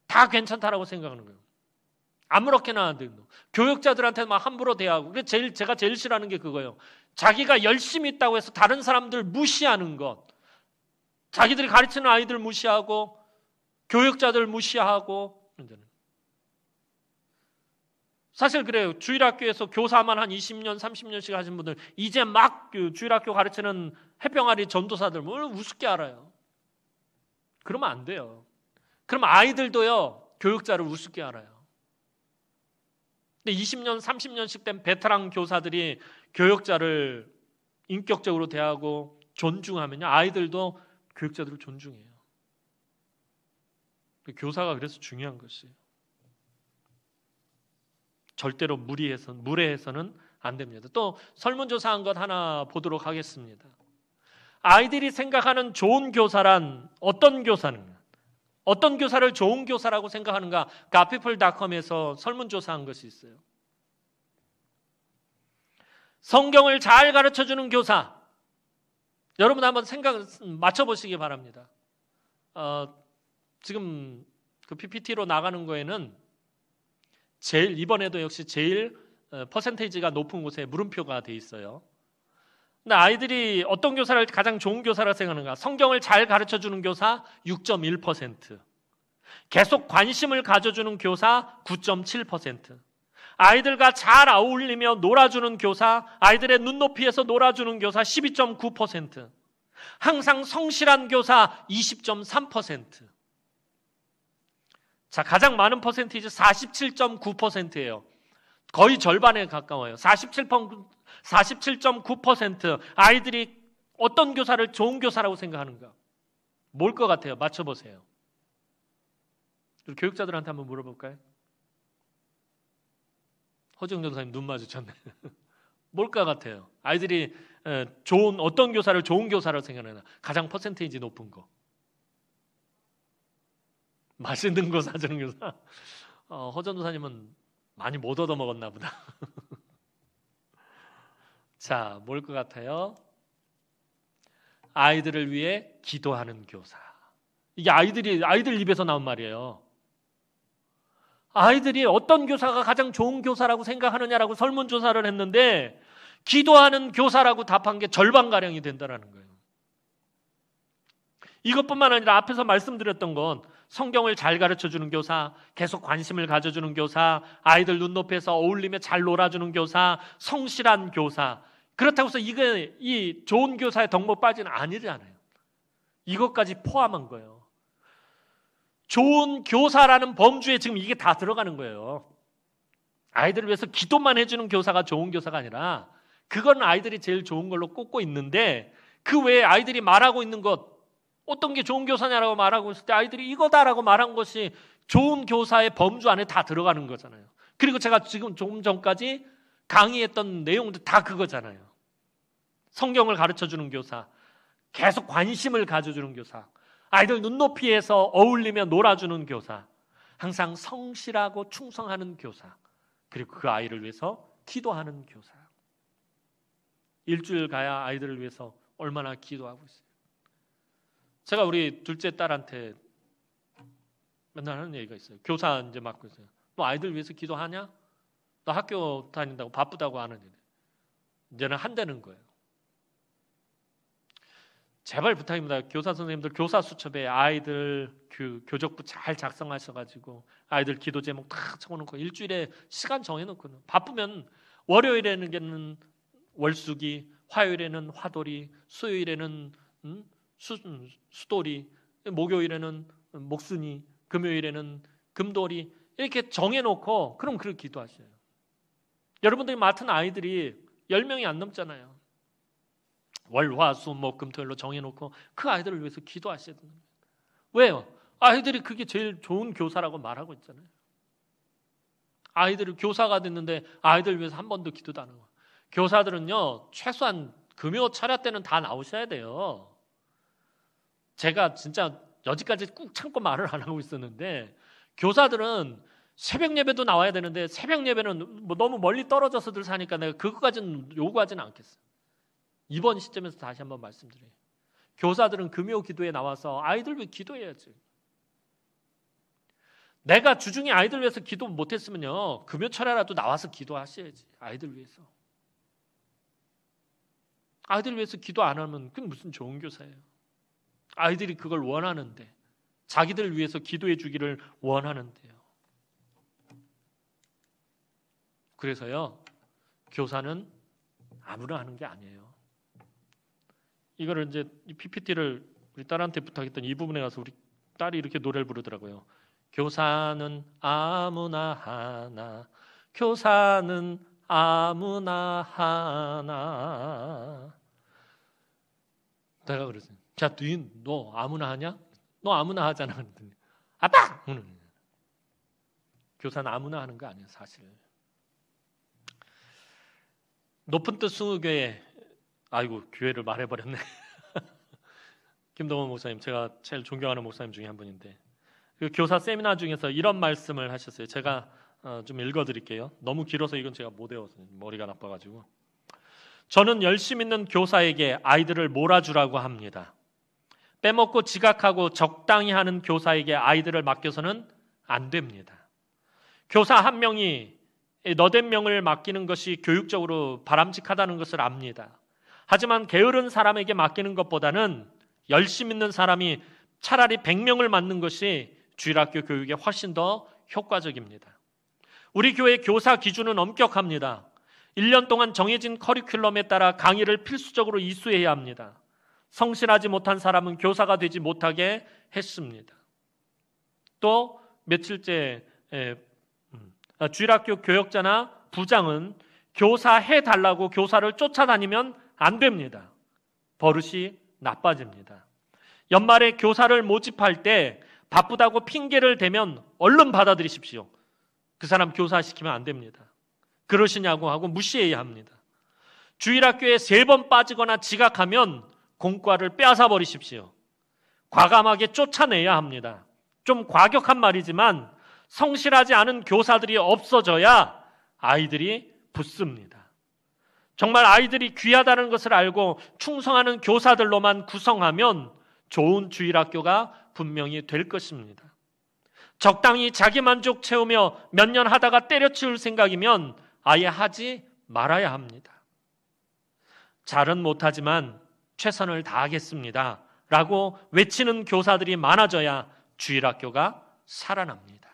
Speaker 1: 다 괜찮다라고 생각하는 거예요. 아무렇게나 안 되는. 교육자들한테 막 함부로 대하고. 제가 제일 싫어하는 게 그거예요. 자기가 열심히 있다고 해서 다른 사람들 무시하는 것. 자기들이 가르치는 아이들 무시하고 교육자들 무시하고. 사실 그래요. 주일학교에서 교사만 한 20년, 30년씩 하신 분들 이제 막 주일학교 가르치는 해병아리 전도사들 뭘 우습게 알아요. 그러면 안 돼요. 그럼 아이들도요, 교육자를 우습게 알아요. 근데 20년, 30년씩 된 베테랑 교사들이 교육자를 인격적으로 대하고 존중하면요, 아이들도 교육자들을 존중해요. 교사가 그래서 중요한 것이에요. 절대로 무례해서는 안 됩니다. 또 설문조사한 것 하나 보도록 하겠습니다. 아이들이 생각하는 좋은 교사란 어떤 교사는가? 어떤 교사를 좋은 교사라고 생각하는가? 가피플닷컴에서 설문조사한 것이 있어요. 성경을 잘 가르쳐주는 교사. 여러분 한번 맞춰보시기 바랍니다. 지금 그 PPT로 나가는 거에는 이번에도 역시 제일 퍼센테이지가 높은 곳에 물음표가 돼 있어요. 근데 아이들이 어떤 교사를 가장 좋은 교사라고 생각하는가? 성경을 잘 가르쳐주는 교사 6.1%, 계속 관심을 가져주는 교사 9.7%, 아이들과 잘 어울리며 놀아주는 교사, 아이들의 눈높이에서 놀아주는 교사 12.9%, 항상 성실한 교사 20.3%. 자, 가장 많은 퍼센티지 47.9%예요. 거의 절반에 가까워요. 47.9% 아이들이 어떤 교사를 좋은 교사라고 생각하는가? 뭘 것 같아요? 맞춰보세요. 우리 교육자들한테 한번 물어볼까요? 허정 전사님 눈 마주쳤네. 뭘 것 같아요? 아이들이 어떤 교사를 좋은 교사라고 생각하나? 가장 퍼센테이지 높은 거. 맛있는 거 사주는 교사. 허전 도사님은 많이 못 얻어먹었나 보다. 자, 뭘 것 같아요? 아이들을 위해 기도하는 교사. 이게 아이들 입에서 나온 말이에요. 아이들이 어떤 교사가 가장 좋은 교사라고 생각하느냐라고 설문조사를 했는데 기도하는 교사라고 답한 게 절반가량이 된다는 거예요. 이것뿐만 아니라 앞에서 말씀드렸던 건 성경을 잘 가르쳐주는 교사, 계속 관심을 가져주는 교사, 아이들 눈높이에서 어울리며 잘 놀아주는 교사, 성실한 교사. 그렇다고 해서 이 좋은 교사의 덕목 빠지는 아니잖아요. 이것까지 포함한 거예요. 좋은 교사라는 범주에 지금 이게 다 들어가는 거예요. 아이들을 위해서 기도만 해주는 교사가 좋은 교사가 아니라 그건 아이들이 제일 좋은 걸로 꼽고 있는데 그 외에 아이들이 말하고 있는 것, 어떤 게 좋은 교사냐라고 말하고 있을 때 아이들이 이거다라고 말한 것이 좋은 교사의 범주 안에 다 들어가는 거잖아요. 그리고 제가 지금 조금 전까지 강의했던 내용도 다 그거잖아요. 성경을 가르쳐주는 교사, 계속 관심을 가져주는 교사, 아이들 눈높이에서 어울리며 놀아주는 교사, 항상 성실하고 충성하는 교사, 그리고 그 아이를 위해서 기도하는 교사. 일주일 가야 아이들을 위해서 얼마나 기도하고 있어요. 제가 우리 둘째 딸한테 맨날 하는 얘기가 있어요. 교사 이제 맡고 있어요. 너 아이들 위해서 기도하냐? 너 학교 다닌다고 바쁘다고 안 하는데 이제는 한다는 거예요. 제발 부탁입니다. 교사 선생님들 교사 수첩에 아이들 교적부 잘 작성하셔가지고 아이들 기도 제목 다 적어놓고 일주일에 시간 정해놓고 바쁘면 월요일에는 월수기, 화요일에는 화돌이, 수요일에는 수돌이, 목요일에는 목순이, 금요일에는 금돌이 이렇게 정해놓고 그럼 그렇게 기도하셔요. 여러분들이 맡은 아이들이 10명이 안 넘잖아요. 월, 화, 수, 목, 금, 토일로 정해놓고 그 아이들을 위해서 기도하셔야 됩니다. 왜요? 아이들이 그게 제일 좋은 교사라고 말하고 있잖아요. 아이들이 교사가 됐는데 아이들 위해서 한 번도 기도도 안 하고. 교사들은요 최소한 금요 철야 때는 다 나오셔야 돼요. 제가 진짜 여지까지 꾹 참고 말을 안 하고 있었는데 교사들은 새벽 예배도 나와야 되는데 새벽 예배는 뭐 너무 멀리 떨어져서들 사니까 내가 그거까지는 요구하지는 않겠어요. 이번 시점에서 다시 한번 말씀드려요. 교사들은 금요 기도에 나와서 아이들 위해 기도해야지. 내가 주중에 아이들 위해서 기도 못했으면요 금요 철야라도 나와서 기도하셔야지. 아이들 위해서. 아이들 위해서 기도 안 하면 그게 무슨 좋은 교사예요. 아이들이 그걸 원하는데 자기들 위해서 기도해 주기를 원하는데요. 그래서요 교사는 아무나 하는 게 아니에요. 이거를 이제 PPT를 우리 딸한테 부탁했더니 이 부분에 가서 우리 딸이 이렇게 노래를 부르더라고요. 교사는 아무나 하나, 교사는 아무나 하나. 내가 그랬어요. 자, 너 아무나 하냐? 너 아무나 하잖아. 그랬더니 아빠! 교사는 아무나 하는 거 아니에요, 사실. 높은 뜻 20교회, 아이고 교회를 말해버렸네. 김동원 목사님, 제가 제일 존경하는 목사님 중에 한 분인데 그 교사 세미나 중에서 이런 말씀을 하셨어요. 제가 좀 읽어드릴게요. 너무 길어서 이건 제가 못 외워서 머리가 나빠가지고. 저는 열심 있는 교사에게 아이들을 몰아주라고 합니다. 빼먹고 지각하고 적당히 하는 교사에게 아이들을 맡겨서는 안 됩니다. 교사 한 명이 너댓 명을 맡기는 것이 교육적으로 바람직하다는 것을 압니다. 하지만 게으른 사람에게 맡기는 것보다는 열심 있는 사람이 차라리 100명을 맡는 것이 주일학교 교육에 훨씬 더 효과적입니다. 우리 교회 교사 기준은 엄격합니다. 1년 동안 정해진 커리큘럼에 따라 강의를 필수적으로 이수해야 합니다. 성실하지 못한 사람은 교사가 되지 못하게 했습니다. 또 며칠째 주일학교 교역자나 부장은 교사 해달라고 교사를 쫓아다니면 안 됩니다. 버릇이 나빠집니다. 연말에 교사를 모집할 때 바쁘다고 핑계를 대면 얼른 받아들이십시오. 그 사람 교사시키면 안 됩니다. 그러시냐고 하고 무시해야 합니다. 주일학교에 3번 빠지거나 지각하면 공과를 빼앗아 버리십시오. 과감하게 쫓아내야 합니다. 좀 과격한 말이지만 성실하지 않은 교사들이 없어져야 아이들이 붙습니다. 정말 아이들이 귀하다는 것을 알고 충성하는 교사들로만 구성하면 좋은 주일학교가 분명히 될 것입니다. 적당히 자기만족 채우며 몇 년 하다가 때려치울 생각이면 아예 하지 말아야 합니다. 잘은 못하지만 최선을 다하겠습니다 라고 외치는 교사들이 많아져야 주일학교가 살아납니다.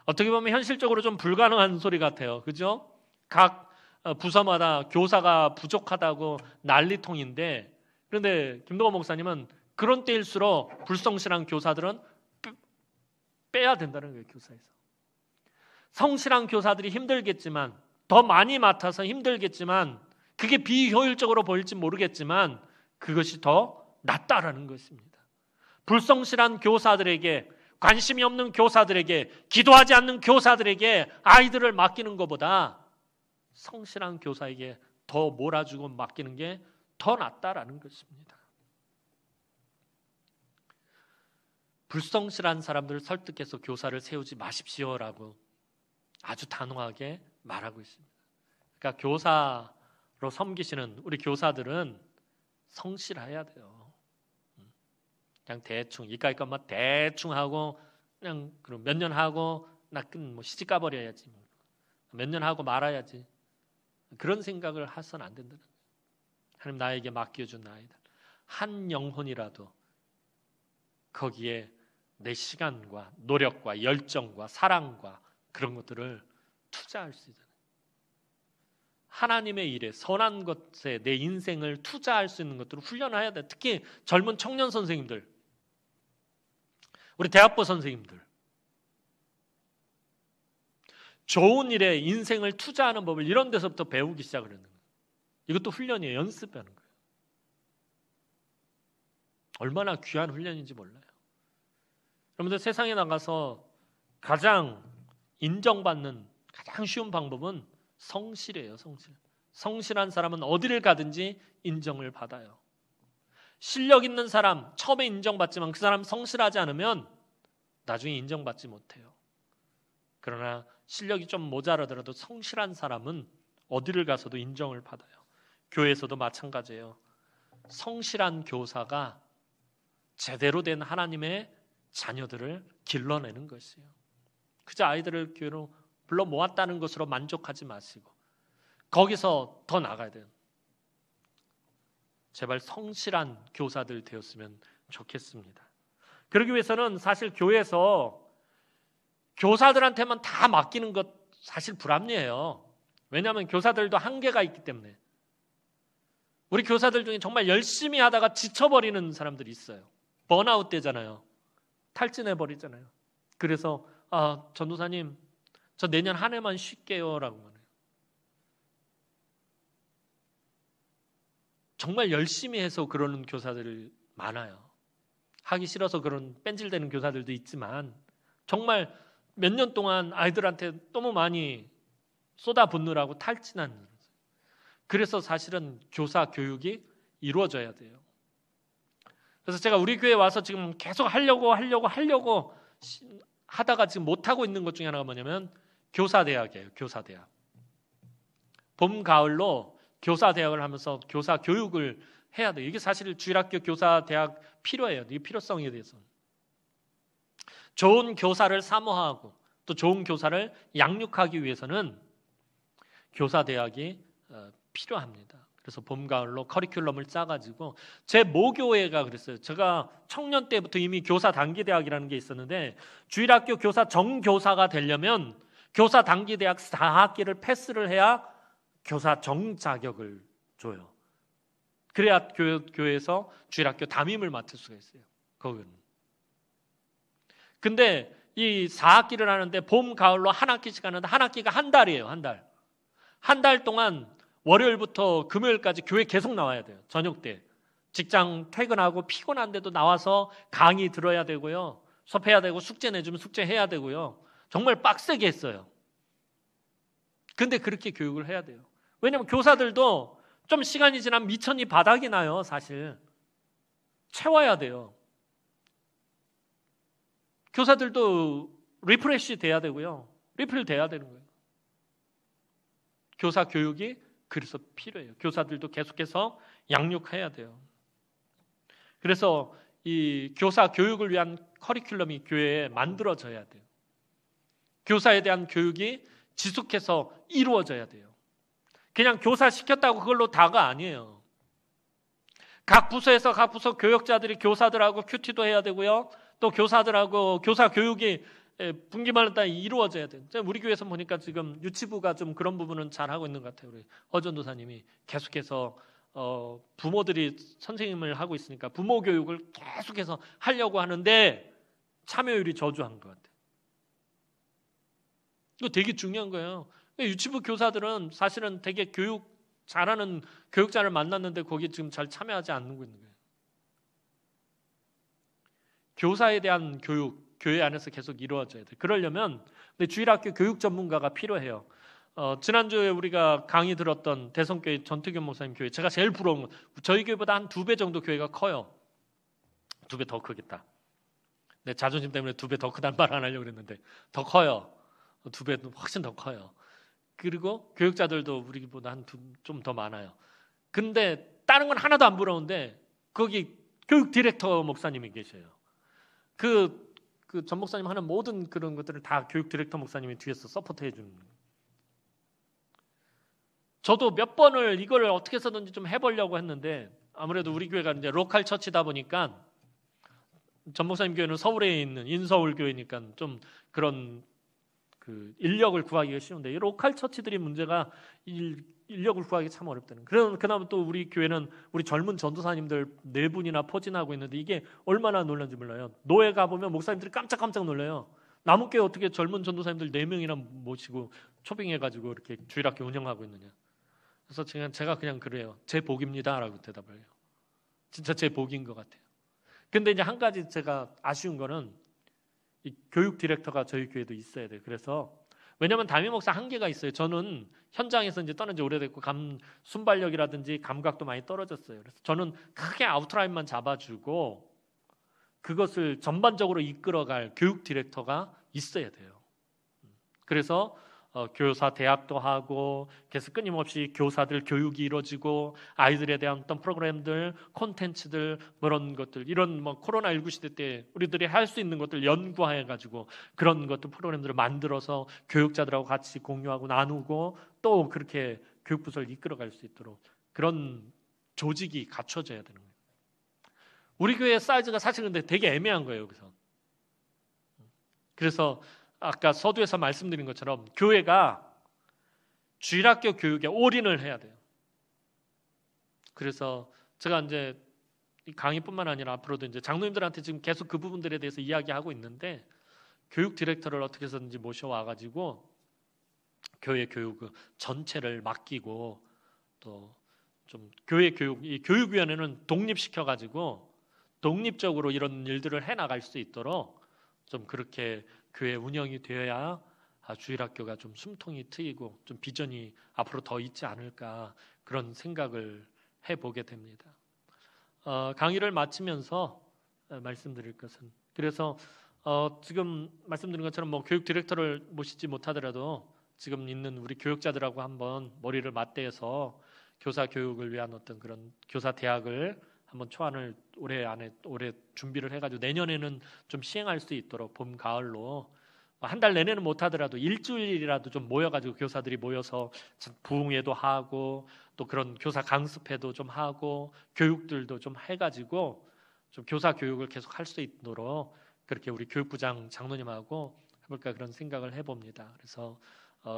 Speaker 1: 어떻게 보면 현실적으로 좀 불가능한 소리 같아요. 그죠? 각 부서마다 교사가 부족하다고 난리통인데, 그런데 김동호 목사님은 그런 때일수록 불성실한 교사들은 빼야 된다는 거예요. 교사에서. 성실한 교사들이 힘들겠지만, 더 많이 맡아서 힘들겠지만, 그게 비효율적으로 보일지 모르겠지만 그것이 더 낫다라는 것입니다. 불성실한 교사들에게, 관심이 없는 교사들에게, 기도하지 않는 교사들에게 아이들을 맡기는 것보다 성실한 교사에게 더 몰아주고 맡기는 게 더 낫다라는 것입니다. 불성실한 사람들을 설득해서 교사를 세우지 마십시오라고 아주 단호하게 말하고 있습니다. 그러니까 교사로 섬기시는 우리 교사들은 성실해야 돼요. 그냥 대충 이까이 것만 대충 하고 그냥 몇 년 하고 나 시집 가버려야지, 몇 년 하고 말아야지, 그런 생각을 해서는 안 된다는 거예요. 하나님 나에게 맡겨준 아이들 한 영혼이라도 거기에 내 시간과 노력과 열정과 사랑과 그런 것들을 투자할 수 있는, 하나님의 일에, 선한 것에 내 인생을 투자할 수 있는 것들을 훈련해야 돼. 특히 젊은 청년 선생님들, 우리 대학부 선생님들, 좋은 일에 인생을 투자하는 법을 이런 데서부터 배우기 시작을 하는 거예요. 이것도 훈련이에요. 연습하는 거예요. 얼마나 귀한 훈련인지 몰라요. 여러분들 세상에 나가서 가장 인정받는 가장 쉬운 방법은 성실이에요. 성실한 사람은 어디를 가든지 인정을 받아요. 실력 있는 사람 처음에 인정받지만 그 사람 성실하지 않으면 나중에 인정받지 못해요. 그러나 실력이 좀 모자라더라도 성실한 사람은 어디를 가서도 인정을 받아요. 교회에서도 마찬가지예요. 성실한 교사가 제대로 된 하나님의 자녀들을 길러내는 것이에요. 그저 아이들을 교회로 불러 모았다는 것으로 만족하지 마시고 거기서 더 나가야 돼요. 제발 성실한 교사들 되었으면 좋겠습니다. 그러기 위해서는 사실 교회에서 교사들한테만 다 맡기는 것 사실 불합리해요. 왜냐하면 교사들도 한계가 있기 때문에. 우리 교사들 중에 정말 열심히 하다가 지쳐버리는 사람들이 있어요. 번아웃 되잖아요. 탈진해버리잖아요. 그래서 전도사님 저 내년 한 해만 쉴게요 라고 말해요. 정말 열심히 해서 그러는 교사들이 많아요. 하기 싫어서 그런 뺀질대는 교사들도 있지만 정말 몇 년 동안 아이들한테 너무 많이 쏟아붓느라고 탈진한. 그래서 사실은 교사 교육이 이루어져야 돼요. 그래서 제가 우리 교회에 와서 지금 계속 하려고 하다가 지금 못하고 있는 것 중에 하나가 뭐냐면 교사대학이에요. 교사대학. 봄, 가을로 교사대학을 하면서 교사 교육을 해야 돼요. 이게 사실 주일학교 교사대학 필요해요. 이 필요성에 대해서. 좋은 교사를 사모하고 또 좋은 교사를 양육하기 위해서는 교사대학이 필요합니다. 그래서 봄, 가을로 커리큘럼을 짜가지고 제 모교회가 그랬어요. 제가 청년 때부터 이미 교사 단기대학이라는 게 있었는데 주일학교 교사 정교사가 되려면 교사 단기대학 4학기를 패스를 해야 교사 정자격을 줘요. 그래야 교회에서 주일학교 담임을 맡을 수가 있어요. 거기는. 근데 이 4학기를 하는데 봄, 가을로 한 학기씩 하는데 한 학기가 한 달이에요. 한 달. 한 달 동안 월요일부터 금요일까지 교회 계속 나와야 돼요. 저녁 때. 직장 퇴근하고 피곤한데도 나와서 강의 들어야 되고요. 수업해야 되고 숙제 내주면 숙제해야 되고요. 정말 빡세게 했어요. 근데 그렇게 교육을 해야 돼요. 왜냐하면 교사들도 좀 시간이 지나면 미천이 바닥이 나요. 사실. 채워야 돼요. 교사들도 리프레시 돼야 되고요. 리필 돼야 되는 거예요. 교사 교육이 그래서 필요해요. 교사들도 계속해서 양육해야 돼요. 그래서 이 교사 교육을 위한 커리큘럼이 교회에 만들어져야 돼요. 교사에 대한 교육이 지속해서 이루어져야 돼요. 그냥 교사 시켰다고 그걸로 다가 아니에요. 각 부서에서 각 부서 교역자들이 교사들하고 큐티도 해야 되고요. 또 교사들하고 교사 교육이 분기말로 이루어져야 돼요. 우리 교회에서 보니까 지금 유치부가 좀 그런 부분은 잘 하고 있는 것 같아요. 우리 허전도사님이 계속해서 부모들이 선생님을 하고 있으니까 부모 교육을 계속해서 하려고 하는데 참여율이 저조한 것 같아요. 이거 되게 중요한 거예요. 유치부 교사들은 사실은 되게 교육 잘하는 교육자를 만났는데 거기 지금 잘 참여하지 않고 있는 거예요. 교사에 대한 교육, 교회 안에서 계속 이루어져야 돼요. 그러려면 주일학교 교육 전문가가 필요해요. 지난주에 우리가 강의 들었던 대성교회 전태균 목사님 교회, 제가 제일 부러운 건 저희 교회보다 한 2배 정도 교회가 커요. 2배 더 크겠다. 내 자존심 때문에 2배 더 크다는 말 안 하려고 그랬는데 더 커요. 2배 훨씬 더 커요. 그리고 교육자들도 우리보다 좀 더 많아요. 근데 다른 건 하나도 안 부러운데 거기 교육 디렉터 목사님이 계셔요. 그 전 목사님 하는 모든 그런 것들을 다 교육 디렉터 목사님이 뒤에서 서포트 해주는 거예요. 저도 몇 번을 이걸 어떻게 해서든지 좀 해보려고 했는데 아무래도 우리 교회가 이제 로컬 처치다 보니까 전 목사님 교회는 서울에 있는 인서울 교회니까 좀 그런 그 인력을 구하기가 쉬운데 이 로컬 처치들이 문제가 인력을 구하기 참 어렵다는. 그나마 또 우리 교회는 우리 젊은 전도사님들 4분이나 포진하고 있는데 이게 얼마나 놀란지 몰라요. 노예 가보면 목사님들이 깜짝깜짝 놀라요. 남은교회 어떻게 젊은 전도사님들 4명이나 모시고 초빙해가지고 이렇게 주일학교 운영하고 있느냐. 그래서 제가 그냥 그래요. 제 복입니다 라고 대답을 해요. 진짜 제 복인 것 같아요. 근데 이제 한 가지 제가 아쉬운 거는 이 교육 디렉터가 저희 교회도 있어야 돼요. 그래서 왜냐하면 담임 목사 한계가 있어요. 저는 현장에서 이제 떠난 지 오래됐고 순발력이라든지 감각도 많이 떨어졌어요. 그래서 저는 크게 아웃라인만 잡아주고 그것을 전반적으로 이끌어갈 교육 디렉터가 있어야 돼요. 그래서 교사 대학도 하고 계속 끊임없이 교사들 교육이 이루어지고 아이들에 대한 어떤 프로그램들, 콘텐츠들 그런 것들 이런 코로나19 시대 때 우리들이 할 수 있는 것들 연구해가지고 그런 것들 프로그램들을 만들어서 교육자들하고 같이 공유하고 나누고 또 그렇게 교육부서를 이끌어갈 수 있도록 그런 조직이 갖춰져야 되는 거예요. 우리 교회 사이즈가 사실 근데 되게 애매한 거예요. 그래서 아까 서두에서 말씀드린 것처럼 교회가 주일학교 교육에 올인을 해야 돼요. 그래서 제가 이제 강의뿐만 아니라 앞으로도 이제 장로님들한테 지금 계속 그 부분들에 대해서 이야기하고 있는데 교육 디렉터를 어떻게 해서든지 모셔와가지고 교회 교육 전체를 맡기고 또 좀 교회 교육 이 교육위원회는 독립시켜가지고 독립적으로 이런 일들을 해 나갈 수 있도록 좀 그렇게 교회 운영이 되어야 주일학교가 좀 숨통이 트이고 좀 비전이 앞으로 더 있지 않을까 그런 생각을 해보게 됩니다. 강의를 마치면서 말씀드릴 것은 그래서 지금 말씀드린 것처럼 교육 디렉터를 모시지 못하더라도 지금 있는 우리 교육자들하고 한번 머리를 맞대서 교사 교육을 위한 어떤 그런 교사 대학을 한번 초안을 올해 준비를 해가지고 내년에는 좀 시행할 수 있도록 봄 가을로 한 달 내내는 못하더라도 일주일이라도 좀 모여가지고 교사들이 모여서 부흥회도 하고 또 그런 교사 강습회도 좀 하고 교육들도 좀 해가지고 좀 교사 교육을 계속 할 수 있도록 그렇게 우리 교육부장 장로님하고 해볼까 그런 생각을 해봅니다. 그래서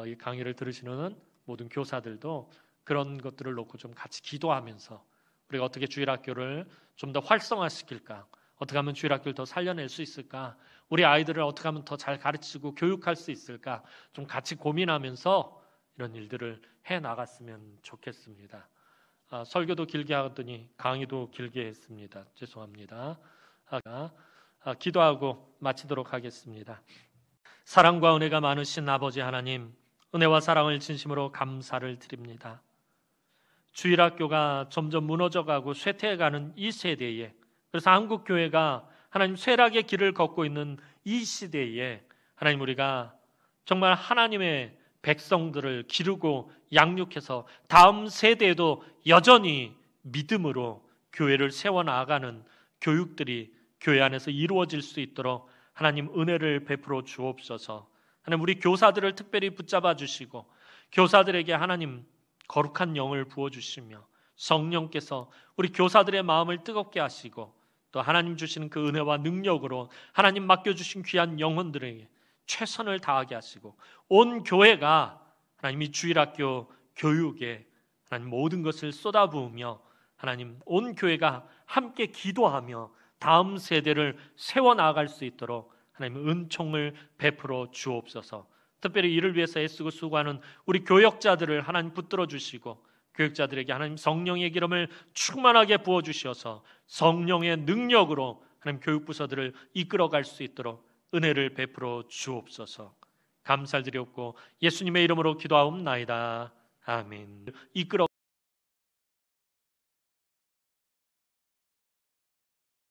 Speaker 1: 이 강의를 들으시는 모든 교사들도 그런 것들을 놓고 좀 같이 기도하면서 우리가 어떻게 주일학교를 좀 더 활성화시킬까? 어떻게 하면 주일학교를 더 살려낼 수 있을까? 우리 아이들을 어떻게 하면 더 잘 가르치고 교육할 수 있을까? 좀 같이 고민하면서 이런 일들을 해나갔으면 좋겠습니다. 설교도 길게 하더니 강의도 길게 했습니다. 죄송합니다. 기도하고 마치도록 하겠습니다. 사랑과 은혜가 많으신 아버지 하나님, 은혜와 사랑을 진심으로 감사를 드립니다. 주일학교가 점점 무너져가고 쇠퇴해가는 이 세대에 그래서 한국교회가 하나님 쇠락의 길을 걷고 있는 이 시대에 하나님 우리가 정말 하나님의 백성들을 기르고 양육해서 다음 세대에도 여전히 믿음으로 교회를 세워나가는 교육들이 교회 안에서 이루어질 수 있도록 하나님 은혜를 베풀어 주옵소서. 하나님 우리 교사들을 특별히 붙잡아 주시고 교사들에게 하나님 거룩한 영을 부어주시며 성령께서 우리 교사들의 마음을 뜨겁게 하시고 또 하나님 주시는 그 은혜와 능력으로 하나님 맡겨주신 귀한 영혼들에게 최선을 다하게 하시고 온 교회가 하나님이 주일학교 교육에 하나님 모든 것을 쏟아부으며 하나님 온 교회가 함께 기도하며 다음 세대를 세워나갈 수 있도록 하나님 은총을 베풀어 주옵소서. 특별히 이를 위해서 애쓰고 수고하는 우리 교역자들을 하나님 붙들어 주시고 교역자들에게 하나님 성령의 기름을 충만하게 부어주셔서 성령의 능력으로 하나님 교육부서들을 이끌어갈 수 있도록 은혜를 베풀어 주옵소서. 감사드리옵고 예수님의 이름으로 기도하옵나이다. 아멘. 이끌어